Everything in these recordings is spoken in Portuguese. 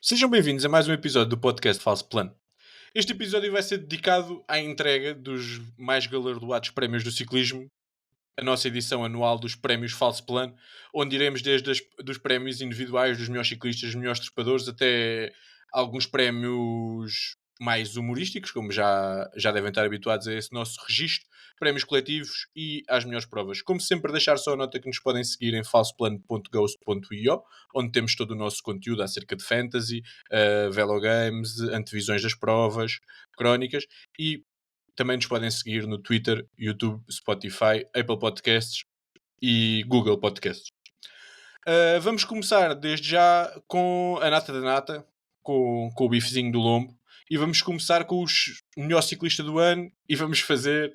Sejam bem-vindos a mais um episódio do podcast Falso Plano. Este episódio vai ser dedicado à entrega dos mais galardoados prémios do ciclismo, a nossa edição anual dos prémios Falso Plano, onde iremos desde dos prémios individuais dos melhores ciclistas, dos melhores trepadores, até alguns prémios mais humorísticos, como já devem estar habituados a esse nosso registro, prémios coletivos e às melhores provas. Como sempre, deixar só a nota que nos podem seguir em falsoplano.ghost.io, onde temos todo o nosso conteúdo acerca de fantasy, velo games, antevisões das provas, crónicas, e também nos podem seguir no Twitter, YouTube, Spotify, Apple Podcasts e Google Podcasts. Vamos começar desde já com a nata da nata, com o bifezinho do lombo, e vamos começar com os melhor ciclista do ano e vamos fazer,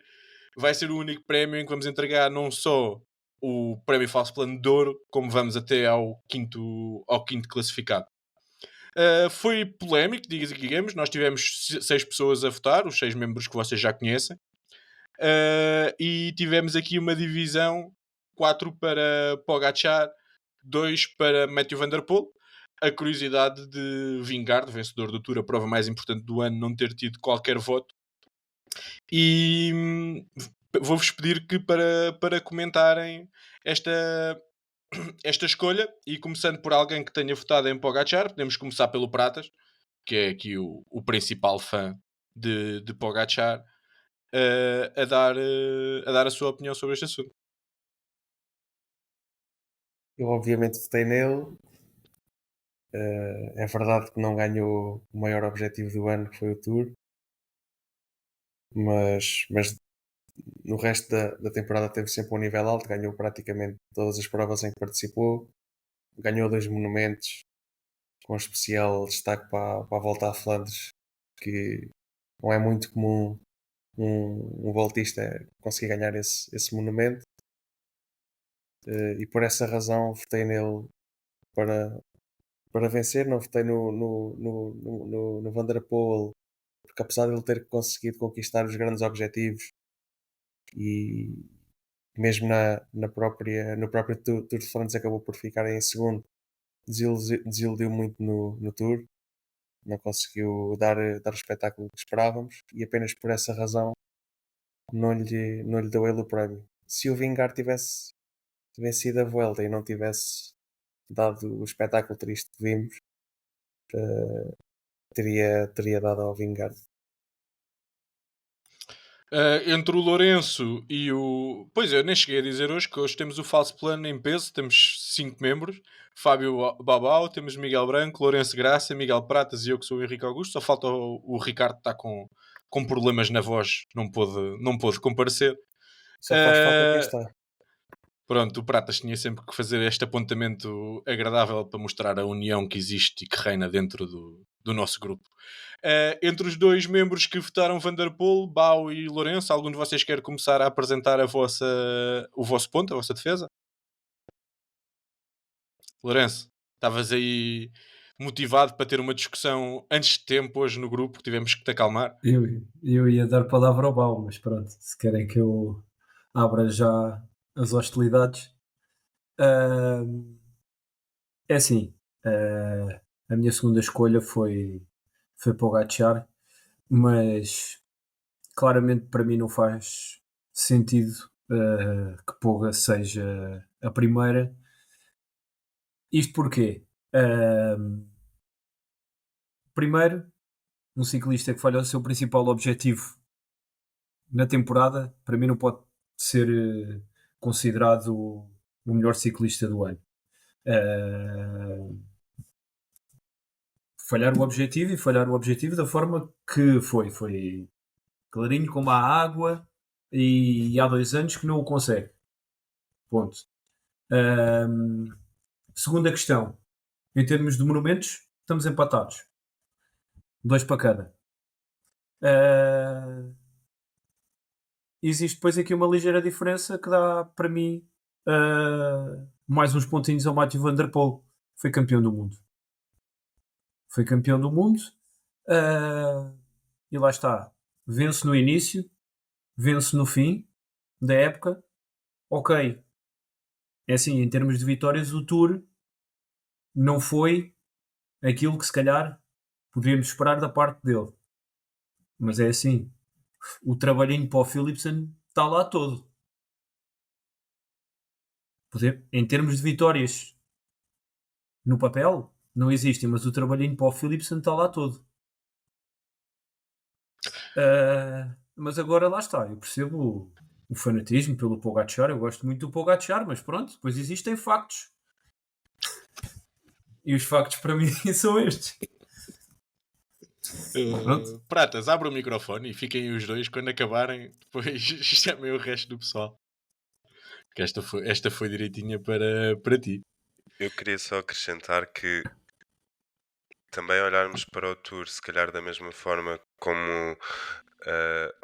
vai ser o único prémio em que vamos entregar não só o prémio Falso Plano de Ouro, como vamos até ao quinto classificado. Foi polémico, digamos, nós tivemos 6 pessoas a votar, os 6 membros que vocês já conhecem. E tivemos aqui uma divisão: 4 para Pogacar, 2 para Matthew Van Der Poel. A curiosidade de Vingegaard, vencedor do Tour, a prova mais importante do ano, não ter tido qualquer voto. E vou-vos pedir que para comentarem esta, esta escolha, e começando por alguém que tenha votado em Pogacar, podemos começar pelo Pratas, que é aqui o principal fã de Pogacar, a dar a sua opinião sobre este assunto. Eu obviamente votei nele. É verdade que não ganhou o maior objetivo do ano, que foi o Tour, mas no resto da temporada teve sempre um nível alto, ganhou praticamente todas as provas em que participou, ganhou 2 monumentos, com especial destaque para a Volta à Flandres, que não é muito comum um voltista conseguir ganhar esse monumento. E por essa razão votei nele para, para vencer. Não votei no Van Der Poel, porque apesar de ele ter conseguido conquistar os grandes objetivos e mesmo no próprio Tour de France acabou por ficar em segundo, desiludiu muito no Tour, não conseguiu dar o espetáculo que esperávamos, e apenas por essa razão não lhe deu ele o prémio. Se o Vingar tivesse vencido a Vuelta e não tivesse dado o espetáculo triste que vimos, teria dado ao Vingar. Entre o Lourenço e o. Pois eu nem cheguei a dizer hoje que hoje temos o falso plano em peso, temos 5 membros: Fábio Babau, temos Miguel Branco, Lourenço Graça, Miguel Pratas e eu, que sou o Henrique Augusto. Só falta o Ricardo, que está com problemas na voz, não pôde comparecer. Só faz falta que Uh, está. Pronto, o Pratas tinha sempre que fazer este apontamento agradável para mostrar a união que existe e que reina dentro do nosso grupo. Entre os 2 membros que votaram Van Der Poel, Bau e Lourenço, algum de vocês quer começar a apresentar o vosso ponto, a vossa defesa? Lourenço, estavas aí motivado para ter uma discussão antes de tempo hoje no grupo, tivemos que te acalmar. Eu, eu ia dar palavra ao Bal, mas pronto, se querem que eu abra já as hostilidades. Ahm, É assim, a minha segunda escolha foi Pogacar, mas claramente para mim não faz sentido que Poga seja a primeira. Isto porquê? Primeiro, um ciclista que falha o seu principal objetivo na temporada, para mim não pode ser considerado o melhor ciclista do ano. Uh, Falhar o objetivo, e falhar o objetivo da forma que foi clarinho como a água, e há 2 anos que não o consegue. Ponto. Um, Segunda questão, em termos de monumentos, estamos empatados, 2 para cada. Uh, Existe depois aqui uma ligeira diferença que dá para mim mais uns pontinhos ao Matthew Van Der Poel. Foi campeão do mundo. Foi campeão do mundo, e lá está. Vence no início, vence no fim da época. Ok, é assim, em termos de vitórias, o Tour não foi aquilo que se calhar poderíamos esperar da parte dele. Mas é assim, o trabalhinho para o Philipsen está lá todo. Em termos de vitórias no papel, não existem, mas o trabalhinho para o Philipsen está lá todo. Mas agora lá está, eu percebo o fanatismo pelo Pogačar, eu gosto muito do Pogačar, mas pronto, depois existem factos. E os factos para mim são estes. Pronto. Pratas, abre o microfone e fiquem os dois. Quando acabarem, depois chamem o resto do pessoal. Que esta foi direitinha para ti. Eu queria só acrescentar que também olharmos para o Tour, se calhar da mesma forma como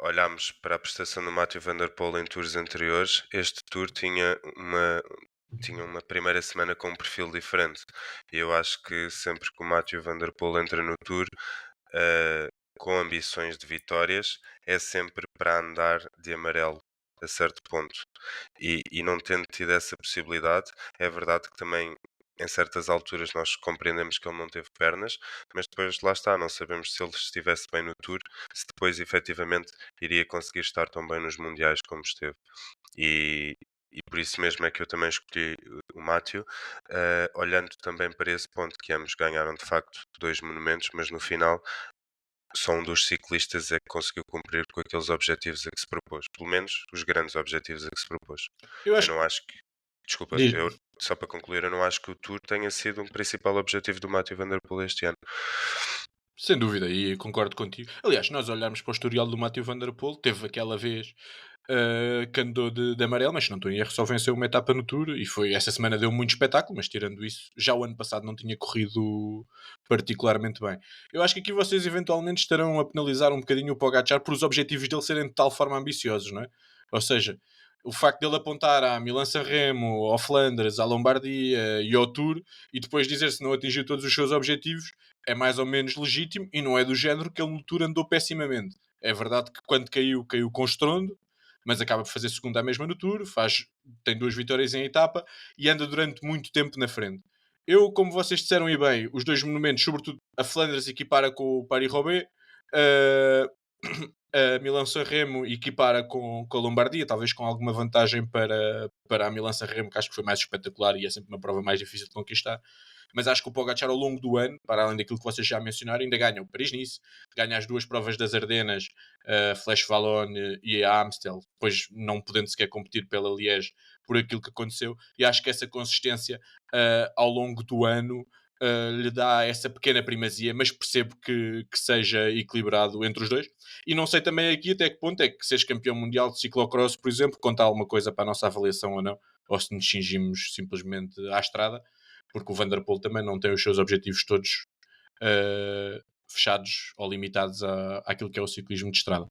olhámos para a prestação do Mathieu Van Der Poel em tours anteriores, este Tour tinha uma primeira semana com um perfil diferente. E eu acho que sempre que o Mathieu Van Der Poel entra no Tour com ambições de vitórias, é sempre para andar de amarelo a certo ponto. E não tendo tido essa possibilidade, é verdade que também em certas alturas nós compreendemos que ele não teve pernas, mas depois lá está, não sabemos se ele estivesse bem no Tour, se depois efetivamente iria conseguir estar tão bem nos Mundiais como esteve. E por isso mesmo é que eu também escolhi o Mathieu, olhando também para esse ponto que ambos ganharam de facto 2 monumentos, mas no final só um dos ciclistas é que conseguiu cumprir com aqueles objetivos a que se propôs, pelo menos os grandes objetivos a que se propôs. Eu Eu acho não acho que, desculpa, Diz. só para concluir, eu não acho que o Tour tenha sido um principal objetivo do Mathieu Van Der Poel este ano. Sem dúvida, e concordo contigo. Aliás, nós olharmos para o historial do Mathieu Van Der Poel, teve aquela vez que andou de amarelo, mas se não estou em erro, só venceu uma etapa no Tour e foi, essa semana deu muito espetáculo, mas tirando isso, já o ano passado não tinha corrido particularmente bem. Eu acho que aqui vocês eventualmente estarão a penalizar um bocadinho o Pogačar por os objetivos dele serem de tal forma ambiciosos, não é? Ou seja, o facto dele apontar à Milan-San Remo, ao Flandres, à Lombardia e ao Tour e depois dizer se não atingiu todos os seus objetivos é mais ou menos legítimo e não é do género que ele no Tour andou pessimamente. É verdade que quando caiu com estrondo, mas acaba por fazer segunda à mesma no Tour, tem 2 vitórias em etapa e anda durante muito tempo na frente. Eu, como vocês disseram e bem, os 2 monumentos, sobretudo a Flandres equipara com o Paris-Roubaix, a Milan-San Remo equipara com a Lombardia, talvez com alguma vantagem para a Milan-San Remo, que acho que foi mais espetacular e é sempre uma prova mais difícil de conquistar. Mas acho que o Pogačar ao longo do ano, para além daquilo que vocês já mencionaram, ainda ganha o Paris-Nice, ganha as 2 provas das Ardenas, a Flash Wallonne e a Amstel, depois não podendo sequer competir pela Liège por aquilo que aconteceu, e acho que essa consistência ao longo do ano lhe dá essa pequena primazia, mas percebo que seja equilibrado entre os dois. E não sei também aqui até que ponto é que seres campeão mundial de ciclocross, por exemplo, conta alguma coisa para a nossa avaliação ou não, ou se nos cingimos simplesmente à estrada, porque o Van Der Poel também não tem os seus objetivos todos fechados ou limitados àquilo que é o ciclismo de estrada.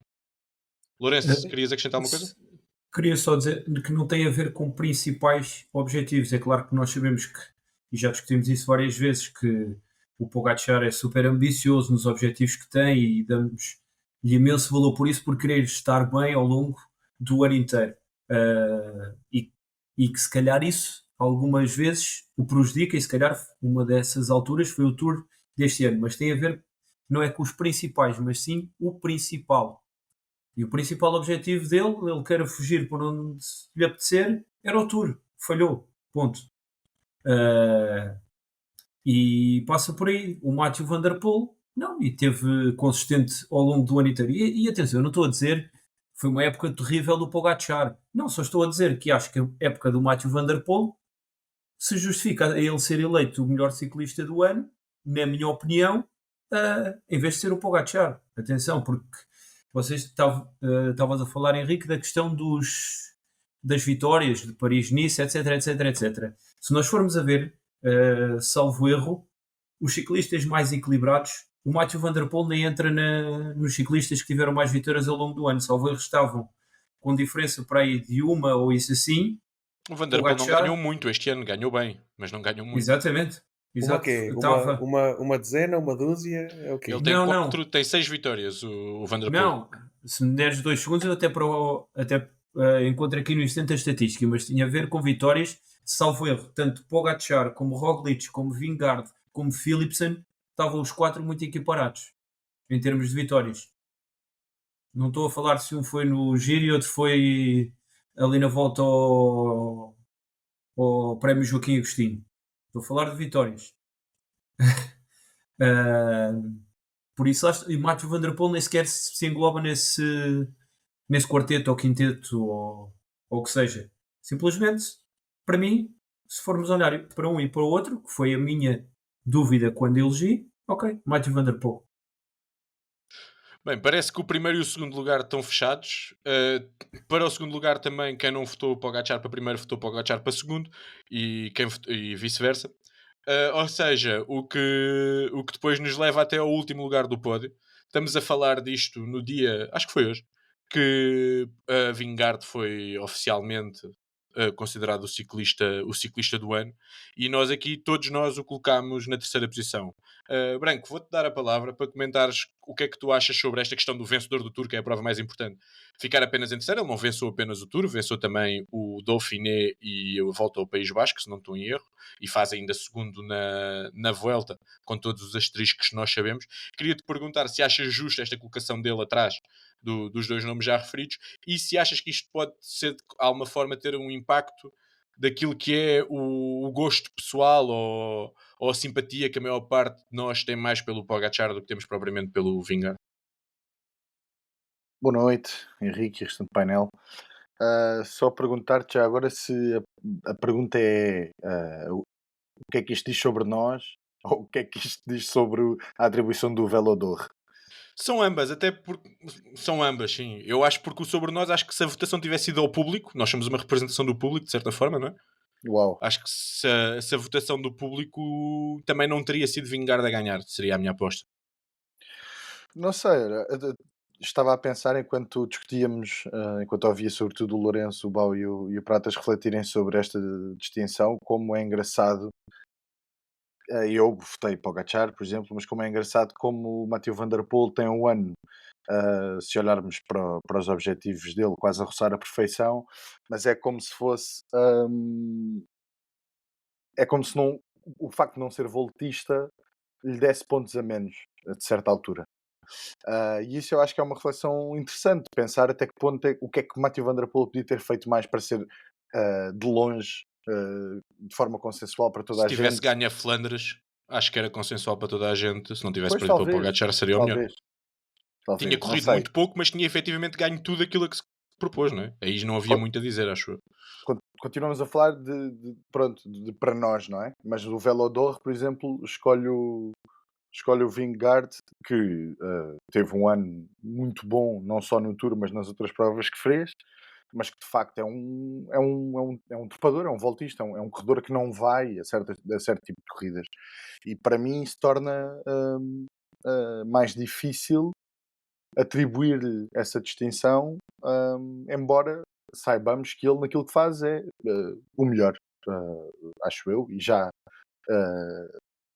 Lourenço, querias acrescentar alguma coisa? Queria só dizer que não tem a ver com principais objetivos. É claro que nós sabemos que, e já discutimos isso várias vezes, que o Pogačar é super ambicioso nos objetivos que tem e damos-lhe imenso valor por isso, por querer estar bem ao longo do ano inteiro. E que se calhar isso algumas vezes o prejudica, e se calhar uma dessas alturas foi o Tour deste ano, mas tem a ver não é com os principais, mas sim o principal. E o principal objetivo dele, ele quer fugir por onde lhe apetecer, era o Tour. Falhou. Ponto. E passa por aí. O Mathieu Van Der Poel, não, e teve consistente ao longo do ano inteiro. E atenção, eu não estou a dizer que foi uma época terrível do Pogačar. Não, só estou a dizer que acho que a época do Mathieu Van Der Poel se justifica a ele ser eleito o melhor ciclista do ano, na minha opinião, em vez de ser o Pogačar. Atenção, porque vocês estavam a falar, Henrique, da questão das vitórias de Paris-Nice, etc, etc, etc. Se nós formos a ver, salvo erro, os ciclistas mais equilibrados, o Mathieu Van Der Poel nem entra nos ciclistas que tiveram mais vitórias ao longo do ano. Salvo erro, estavam com diferença para aí de uma ou isso assim. O Van Der Poel não ganhou muito este ano, ganhou bem, mas não ganhou muito. Exatamente. Uma quê? Uma dezena, uma dúzia? É o quê? Ele tem 6 vitórias, o Van Der Poel. Não, se me deres 2 segundos, eu até encontro aqui no instante a estatística, mas tinha a ver com vitórias, salvo erro, tanto Pogačar como Roglic, como Vingegaard, como Philipsen, estavam os 4 muito equiparados em termos de vitórias. Não estou a falar se um foi no Giro e outro foi ali na volta ao Prémio Joaquim Agostinho. Estou a falar de vitórias. Ah, por isso, e Mathieu Van Der Poel nem sequer se engloba nesse quarteto ou quinteto ou o que seja. Simplesmente, para mim, se formos olhar para um e para o outro, que foi a minha dúvida quando elegi, ok, Mathieu Van Der Poel. Bem, parece que o primeiro e o segundo lugar estão fechados. Para o segundo lugar também, quem não votou para o Pogacar para primeiro, votou para o Pogacar para segundo, e vice-versa. Ou seja, o que depois nos leva até ao último lugar do pódio. Estamos a falar disto no dia, acho que foi hoje, que a Vingegaard foi oficialmente considerado o ciclista do ano, e nós aqui, todos nós, o colocámos na terceira posição. Branco, vou-te dar a palavra para comentares o que é que tu achas sobre esta questão do vencedor do Tour, que é a prova mais importante. Ficar apenas em terceiro, ele não venceu apenas o Tour, venceu também o Dauphiné e a volta ao País Basco, se não estou em erro, e faz ainda segundo na Vuelta, com todos os asteriscos que nós sabemos. Queria-te perguntar se achas justa esta colocação dele atrás dos dois nomes já referidos, e se achas que isto pode ser, de alguma forma, ter um impacto daquilo que é o gosto pessoal ou a simpatia que a maior parte de nós tem mais pelo Pogacar do que temos propriamente pelo Vingegaard. Boa noite, Henrique e restante painel. Só perguntar-te já agora se a pergunta é o que é que isto diz sobre nós ou o que é que isto diz sobre a atribuição do Velodor. São ambas, até porque são ambas, sim. Eu acho porque o sobre nós, acho que se a votação tivesse ido ao público, nós somos uma representação do público, de certa forma, não é? Uau. Acho que se a votação do público também não teria sido Vingegaard a ganhar, seria a minha aposta. Não sei, estava a pensar enquanto discutíamos, enquanto ouvia sobretudo o Lourenço, o Bau e o Pratas refletirem sobre esta distinção, como é engraçado. Eu votei Pogacar, por exemplo, mas como é engraçado como o Mathieu Van Der Poel tem um ano, se olharmos para os objetivos dele, quase a roçar a perfeição, mas é como se fosse... é como se não, o facto de não ser voltista lhe desse pontos a menos, de certa altura. E isso eu acho que é uma reflexão interessante, pensar até que ponto o que é que o Mathieu Van Der Poel podia ter feito mais para ser de longe, de forma consensual para toda Se a gente. tivesse ganho a Flandres, acho que era consensual para toda a gente. Se não tivesse Pois, perdido para o talvez, Pogacar, seria o melhor. talvez, Tinha não corrido sei. muito pouco, mas tinha efetivamente ganho tudo aquilo a que se propôs, não é? Aí não havia muito a dizer, acho eu. Continuamos a falar pronto, para nós, não é? Mas o Velodor, por exemplo, escolhe o Vingegaard, que teve um ano muito bom, não só no Tour, mas nas outras provas que fez, mas que de facto é um trepador, é um voltista, é um corredor que não vai a certo tipo de corridas. E para mim isso torna mais difícil atribuir essa distinção, embora saibamos que ele naquilo que faz é o melhor, acho eu, e já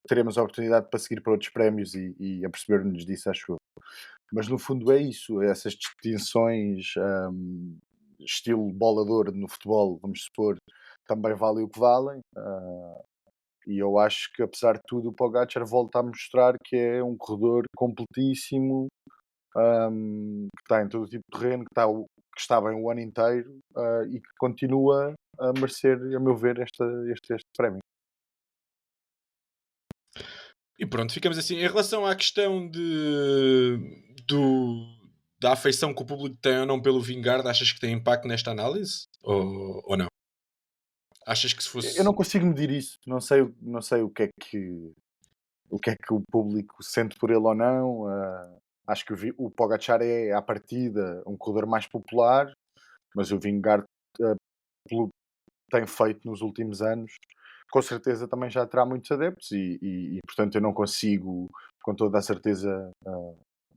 teremos a oportunidade para seguir para outros prémios e aperceber-nos disso, acho eu. Mas no fundo é isso, essas distinções, estilo bolador no futebol, vamos supor, também valem o que valem. E eu acho que apesar de tudo o Pogacar volta a mostrar que é um corredor completíssimo, que está em todo tipo de terreno, que está bem o ano inteiro e que continua a merecer, a meu ver, este prémio. E pronto, ficamos assim. Em relação à questão da afeição que o público tem ou não pelo Vingegaard, achas que tem impacto nesta análise? Ou não? Achas que se fosse... Eu não consigo medir isso, não sei o que é que o público sente por ele ou não. Acho que o Pogacar é, à partida, um corredor mais popular, mas o Vingegaard, tem feito nos últimos anos, com certeza também já terá muitos adeptos e portanto eu não consigo, com toda a certeza,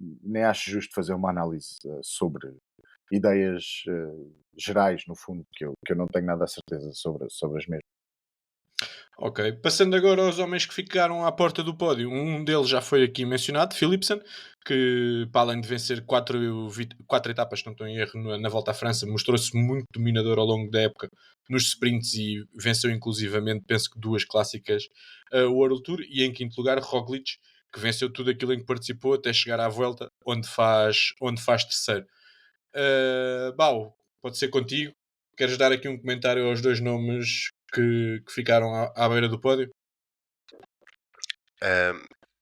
nem acho justo fazer uma análise sobre ideias gerais, no fundo, que eu não tenho nada a certeza sobre as mesmas. Ok, passando agora aos homens que ficaram à porta do pódio. Um deles já foi aqui mencionado, Philipsen, que para além de vencer quatro etapas, se não estou em erro, na Volta à França, mostrou-se muito dominador ao longo da época nos sprints e venceu inclusivamente, penso que 2 clássicas, o World Tour. E em quinto lugar, Roglic, que venceu tudo aquilo em que participou até chegar à Vuelta, onde faz terceiro. Bau, pode ser contigo. Queres dar aqui um comentário aos dois nomes que ficaram à beira do pódio?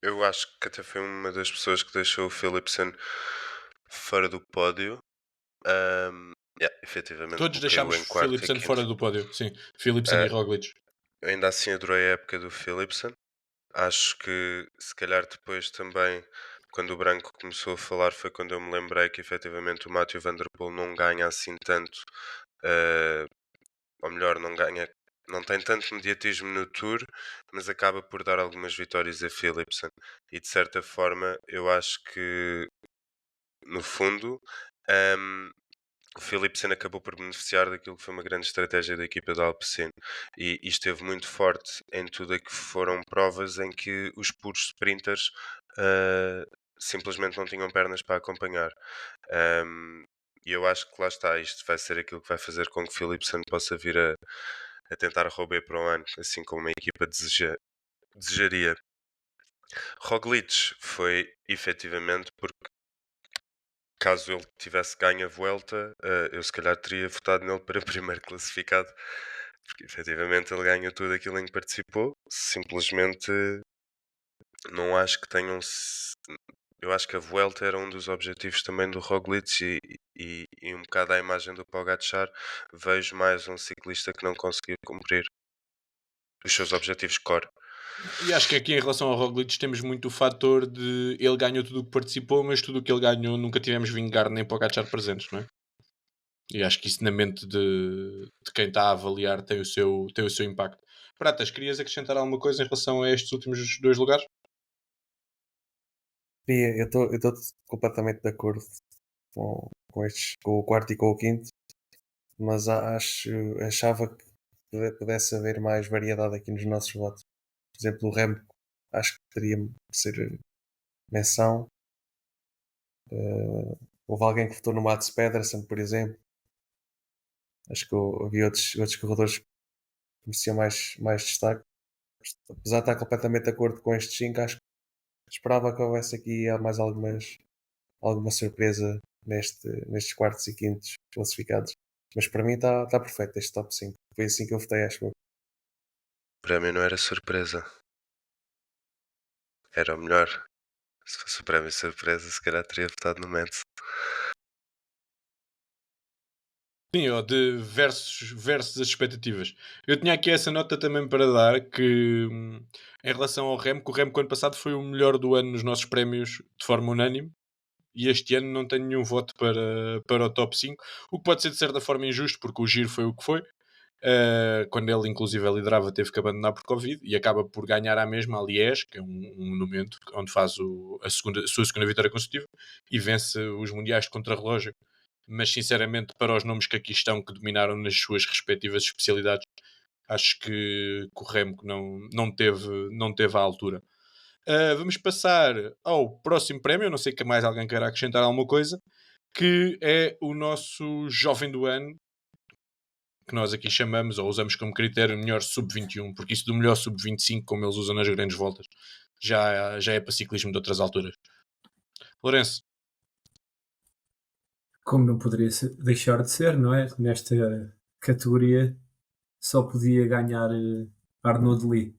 Eu acho que até foi uma das pessoas que deixou o Philipsen fora do pódio. Efetivamente Todos coloquei-o deixámos em quarto e Philipsen fora quinto. do pódio. Sim, Philipsen e Roglic. Eu ainda assim adorei a época do Philipsen. Acho que se calhar depois também, quando o Branco começou a falar, foi quando eu me lembrei que efetivamente o Mathieu Van Der Poel não ganha assim tanto, eh, ou melhor, não tem tanto mediatismo no Tour, mas acaba por dar algumas vitórias a Philipsen. E de certa forma eu acho que no fundo o Philipsen acabou por beneficiar daquilo que foi uma grande estratégia da equipa da Alpecin e esteve muito forte em tudo o que foram provas em que os puros sprinters ah, simplesmente não tinham pernas para acompanhar. Ahm, e eu acho que lá está, isto vai ser aquilo que vai fazer com que Philipsen possa vir a tentar roubar para o ano, assim como a equipa desejaria. Roglic foi efetivamente porque caso ele tivesse ganho a Vuelta, eu se calhar teria votado nele para primeiro classificado, porque efetivamente ele ganhou tudo aquilo em que participou. Simplesmente não acho que tenham. Eu acho que a Vuelta era um dos objetivos também do Roglic e um bocado à imagem do Pogacar, vejo mais um ciclista que não conseguiu cumprir os seus objetivos core. E acho que aqui em relação ao Roglic temos muito o fator de ele ganhou tudo o que participou, mas tudo o que ele ganhou nunca tivemos Vingegaard nem Pogacar presentes, não é? E acho que isso na mente de quem está a avaliar tem o seu impacto. Pratas, querias acrescentar alguma coisa em relação a estes últimos dois lugares? Eu estou completamente de acordo com o quarto e com o quinto, mas achava que pudesse haver mais variedade aqui nos nossos votos. Por exemplo, o Remco, acho que teria de ser menção. Houve alguém que votou no Mats Pedersen, por exemplo. Acho que havia outros corredores que mereciam mais destaque. Apesar de estar completamente de acordo com estes 5, acho que esperava que houvesse aqui mais alguma surpresa nestes quartos e quintos classificados. Mas para mim está perfeito este top 5. Foi assim que eu votei, acho eu. Para mim não era surpresa, era o melhor. Se fosse o prémio surpresa, se calhar teria votado no Mendes. Sim, ó, de versus as expectativas. Eu tinha aqui essa nota também para dar que em relação ao Remco, o Remco ano passado foi o melhor do ano nos nossos prémios de forma unânime e este ano não tenho nenhum voto para o top 5, o que pode ser de certa forma injusto porque o giro foi o que foi. Quando ele inclusive liderava teve que abandonar por Covid e acaba por ganhar à mesma a Liège, que é um monumento onde faz a sua segunda vitória consecutiva e vence os mundiais de contrarrelógio, mas sinceramente para os nomes que aqui estão que dominaram nas suas respectivas especialidades acho que o Remco não teve à altura. Vamos passar ao próximo prémio, não sei que mais alguém queira acrescentar alguma coisa, que é o nosso jovem do ano, que nós aqui chamamos ou usamos como critério melhor sub-21, porque isso do melhor sub-25, como eles usam nas grandes voltas, já é para ciclismo de outras alturas. Lourenço. Como não poderia deixar de ser, não é? Nesta categoria só podia ganhar Arnaud Lee.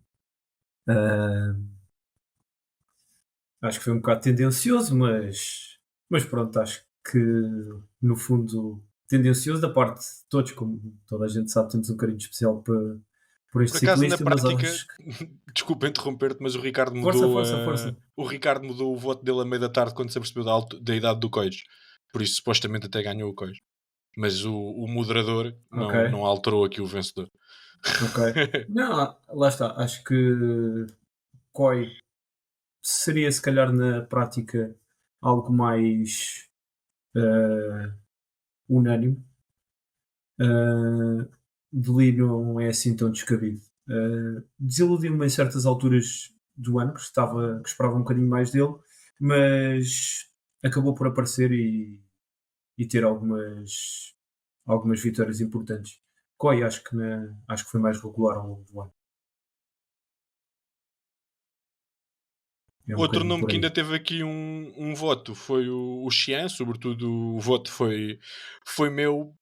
Acho que foi um bocado tendencioso, mas pronto, acho que no fundo tendencioso da parte de todos, como toda a gente sabe, temos um carinho especial por este Por acaso, na ciclista, mas prática, acho que... desculpa interromper-te, mas o Ricardo Força, mudou, força, força. o Ricardo mudou o voto dele a meio da tarde quando se apercebeu da idade do Coelho. Por isso, supostamente, até ganhou o Coelho. Mas o moderador Ok, não alterou aqui o vencedor. ok. Não, lá está. Acho que COI seria se calhar na prática algo mais eh, unânime. Deli não é assim tão descabido. Desiludiu-me em certas alturas do ano, que esperava um bocadinho mais dele, mas acabou por aparecer e ter algumas vitórias importantes. Koi acho que foi mais regular ao longo do ano. É um Outro bocadinho nome por que ainda aí. teve aqui um voto foi o Xian, sobretudo o voto foi meu,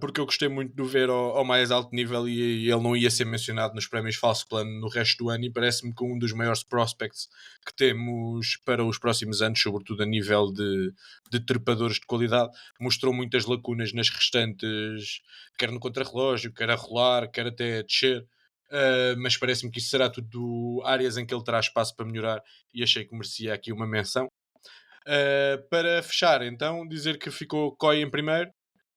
porque eu gostei muito de o ver ao mais alto nível e ele não ia ser mencionado nos prémios Falso Plano no resto do ano e parece-me que um dos maiores prospects que temos para os próximos anos, sobretudo a nível de trepadores de qualidade, mostrou muitas lacunas nas restantes, quer no contrarrelógio, quer a rolar, quer até a descer. Mas parece-me que isso será tudo áreas em que ele terá espaço para melhorar e achei que merecia aqui uma menção. Para fechar, então, dizer que ficou Coy em primeiro,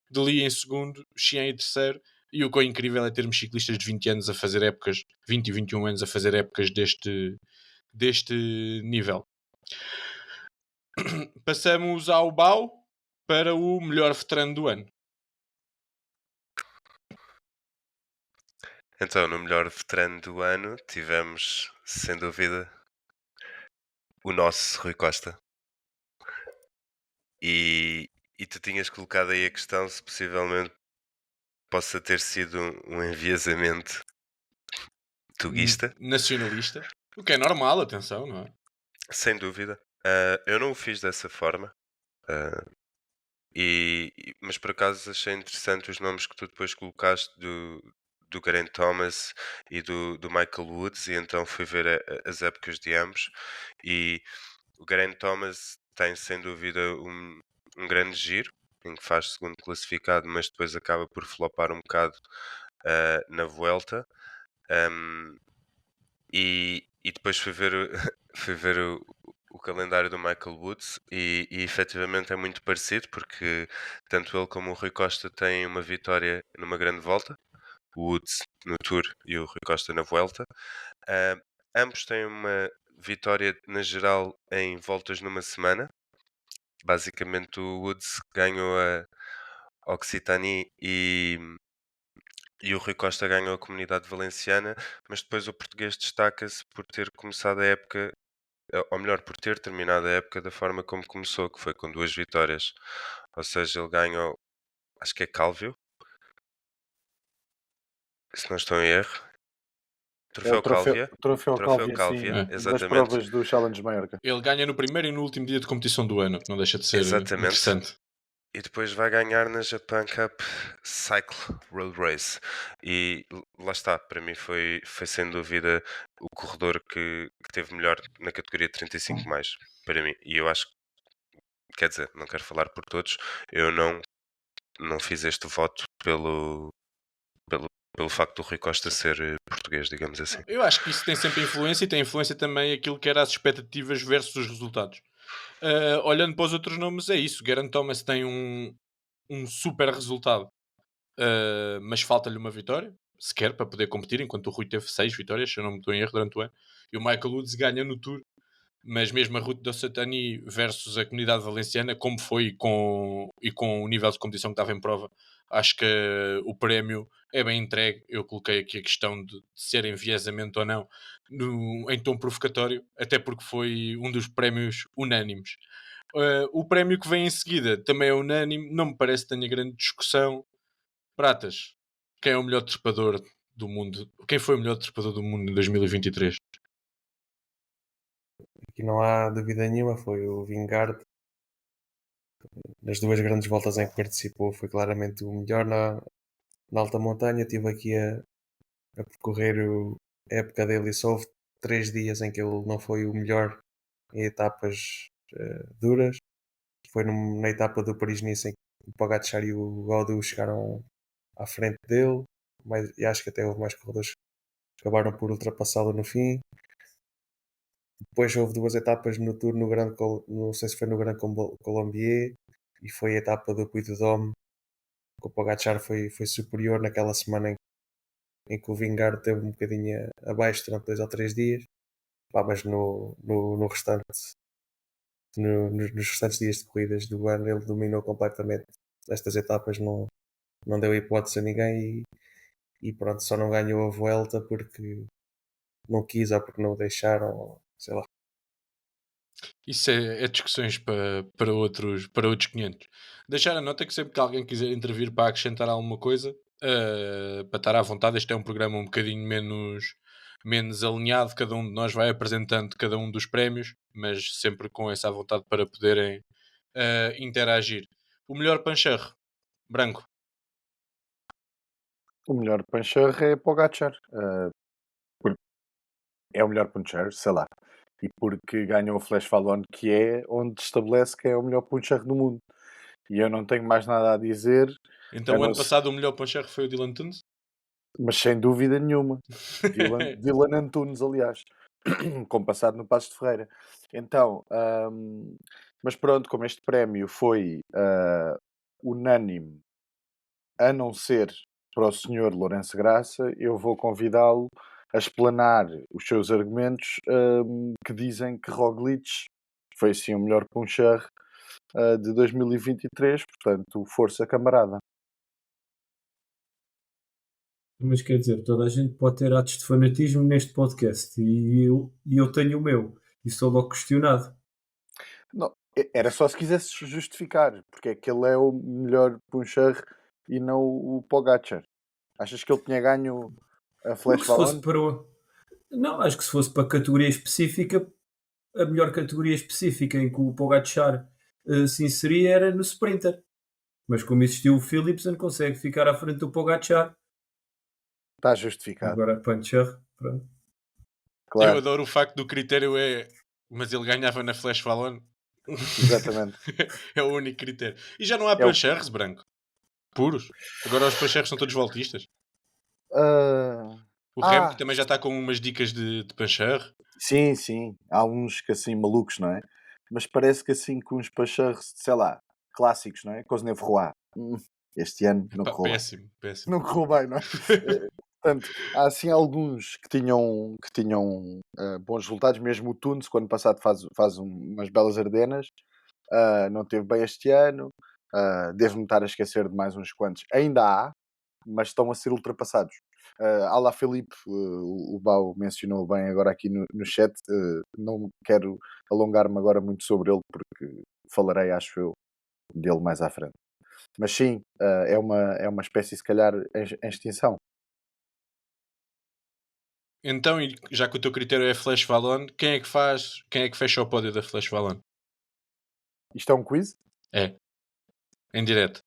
Deli em segundo, Xian em terceiro, e o que é incrível é termos ciclistas de 20 anos a fazer épocas, 20 e 21 anos a fazer épocas deste nível. Passamos ao BAU para o melhor veterano do ano. Então, no melhor veterano do ano, tivemos, sem dúvida, o nosso Rui Costa. E tu tinhas colocado aí a questão se possivelmente possa ter sido um enviesamento tuguista. Nacionalista. O que é normal, atenção, não é? Sem dúvida. Eu não o fiz dessa forma. ah, mas por acaso achei interessante os nomes que tu depois colocaste do Geraint Thomas e do Michael Woods, e então fui ver as épocas de ambos. E o Geraint Thomas tem sem dúvida um grande giro, em que faz segundo classificado, mas depois acaba por flopar um bocado na Vuelta. E depois fui ver, fui ver o calendário do Michael Woods e efetivamente é muito parecido, porque tanto ele como o Rui Costa têm uma vitória numa grande volta, o Woods no Tour e o Rui Costa na Vuelta. Ah, ambos têm uma vitória na geral em voltas numa semana. Basicamente o Woods ganhou a Occitanie e o Rui Costa ganhou a Comunidade Valenciana, mas depois o português destaca-se por ter começado a época, ou melhor, por ter terminado a época da forma como começou, que foi com 2 vitórias. Ou seja, ele ganhou, acho que é Calvio, se não estou em erro. É o Troféu Cálvia. troféu Troféu Cálvia, sim, Cálvia, É. das exatamente. provas do Challenge Mallorca. Ele ganha no primeiro e no último dia de competição do ano, que não deixa de ser Exatamente. interessante. E depois vai ganhar na Japan Cup Cycle Road Race. E lá está, para mim foi sem dúvida o corredor que teve melhor na categoria 35 mais, para mim. E eu acho, quer dizer, não quero falar por todos, eu não fiz este voto pelo facto do Rui Costa ser português, digamos assim. Eu acho que isso tem sempre influência e tem influência também aquilo que era as expectativas versus os resultados. Olhando para os outros nomes, é isso. Geraint Thomas tem um super resultado, mas falta-lhe uma vitória, sequer, para poder competir, enquanto o Rui teve 6 vitórias, se eu não me estou em erro, durante o ano. E o Michael Woods ganha no Tour, mas mesmo a Route do Satani versus a Comunidade Valenciana, como foi e com o nível de competição que estava em prova, acho que o prémio é bem entregue. Eu coloquei aqui a questão de ser enviesamento ou não em tom provocatório, até porque foi um dos prémios unânimes. O prémio que vem em seguida também é unânime, não me parece que tenha grande discussão. Pratas, quem é o melhor trepador do mundo? Quem foi o melhor trepador do mundo em 2023? Aqui não há dúvida nenhuma, foi o Vingard. Das duas grandes voltas em que participou, foi claramente o melhor na alta montanha. Estive aqui a percorrer a época dele e só houve 3 dias em que ele não foi o melhor em etapas duras. Foi na etapa do Paris-Nice em que o Pogacar e o Gaudu chegaram à frente dele, e acho que até houve mais corredores que acabaram por ultrapassá-lo no fim. Depois houve 2 etapas no Tour, não sei se foi no Grand Colombier, e foi a etapa do Puy de Dôme, que o Pogacar foi superior naquela semana em que o Vingard teve um bocadinho abaixo durante 2 ou 3 dias. Mas no restante, nos restantes dias de corridas do ano ele dominou completamente estas etapas, não deu hipótese a ninguém e pronto, só não ganhou a Vuelta porque não quis ou porque não o deixaram, ou sei lá. Isso é discussões para outros 500. Deixar a nota que sempre que alguém quiser intervir para acrescentar alguma coisa, para estar à vontade, este é um programa um bocadinho menos alinhado, cada um de nós vai apresentando cada um dos prémios, mas sempre com essa vontade para poderem interagir. O melhor Pancherre, Branco. O melhor Pancher é Pogacar. É o melhor Puncher, sei lá. E porque ganhou o Flash Fallon, que é onde estabelece que é o melhor Puncher do mundo. E eu não tenho mais nada a dizer, Então, a o ano não ser- passado, o melhor Pancherre foi o Dylan Tunes? mas sem dúvida nenhuma. Dylan Antunes, aliás, com passado no Paços de Ferreira. Então, mas pronto, como este prémio foi unânime, a não ser para o senhor Lourenço Graça, eu vou convidá-lo a explanar os seus argumentos que dizem que Roglic foi sim o melhor puncher de 2023, portanto, força camarada. Mas quer dizer, toda a gente pode ter atos de fanatismo neste podcast e eu tenho o meu e sou logo questionado. Não, era só se quisesse justificar, porque é que ele é o melhor puncher e não o Pogacar. Achas que ele tinha ganho a Flash Porque se fosse Fallon? para Não, acho que se fosse para categoria específica, a melhor categoria específica em que o Pogacar se inseria era no Sprinter. Mas como existiu o Philipsen, consegue ficar à frente do Pogacar. Está justificado, Agora Pancher, pronto. Eu claro, adoro o facto do critério mas ele ganhava na Flash Fallon. exatamente. É o único critério. E já não há É o- Pancherres, Branco. Puros. Agora os Pancherres são todos voltistas. Ah, O Remco também já está com umas dicas de Pancherre. sim, sim. Há uns que assim malucos, não é? Mas parece que assim com uns pacharros, sei lá, clássicos, não é? Cosnefroy. Este ano não Pá, correu bem. péssimo, péssimo. Não correu bem, não é? Portanto, há assim alguns que tinham bons resultados, mesmo o Tunes, que ano passado faz umas belas Ardenas, não teve bem este ano, devo-me estar a esquecer de mais uns quantos. Ainda há, mas estão a ser ultrapassados. Alá Felipe, o Bau mencionou bem agora aqui no chat, não quero alongar-me agora muito sobre ele, porque falarei, acho eu, dele mais à frente. Mas sim, é uma espécie, se calhar, em extinção. Então, e já que o teu critério é Flash Fallon, quem é que fecha o pódio da Flash Fallon? Isto é um quiz? É. Em direto.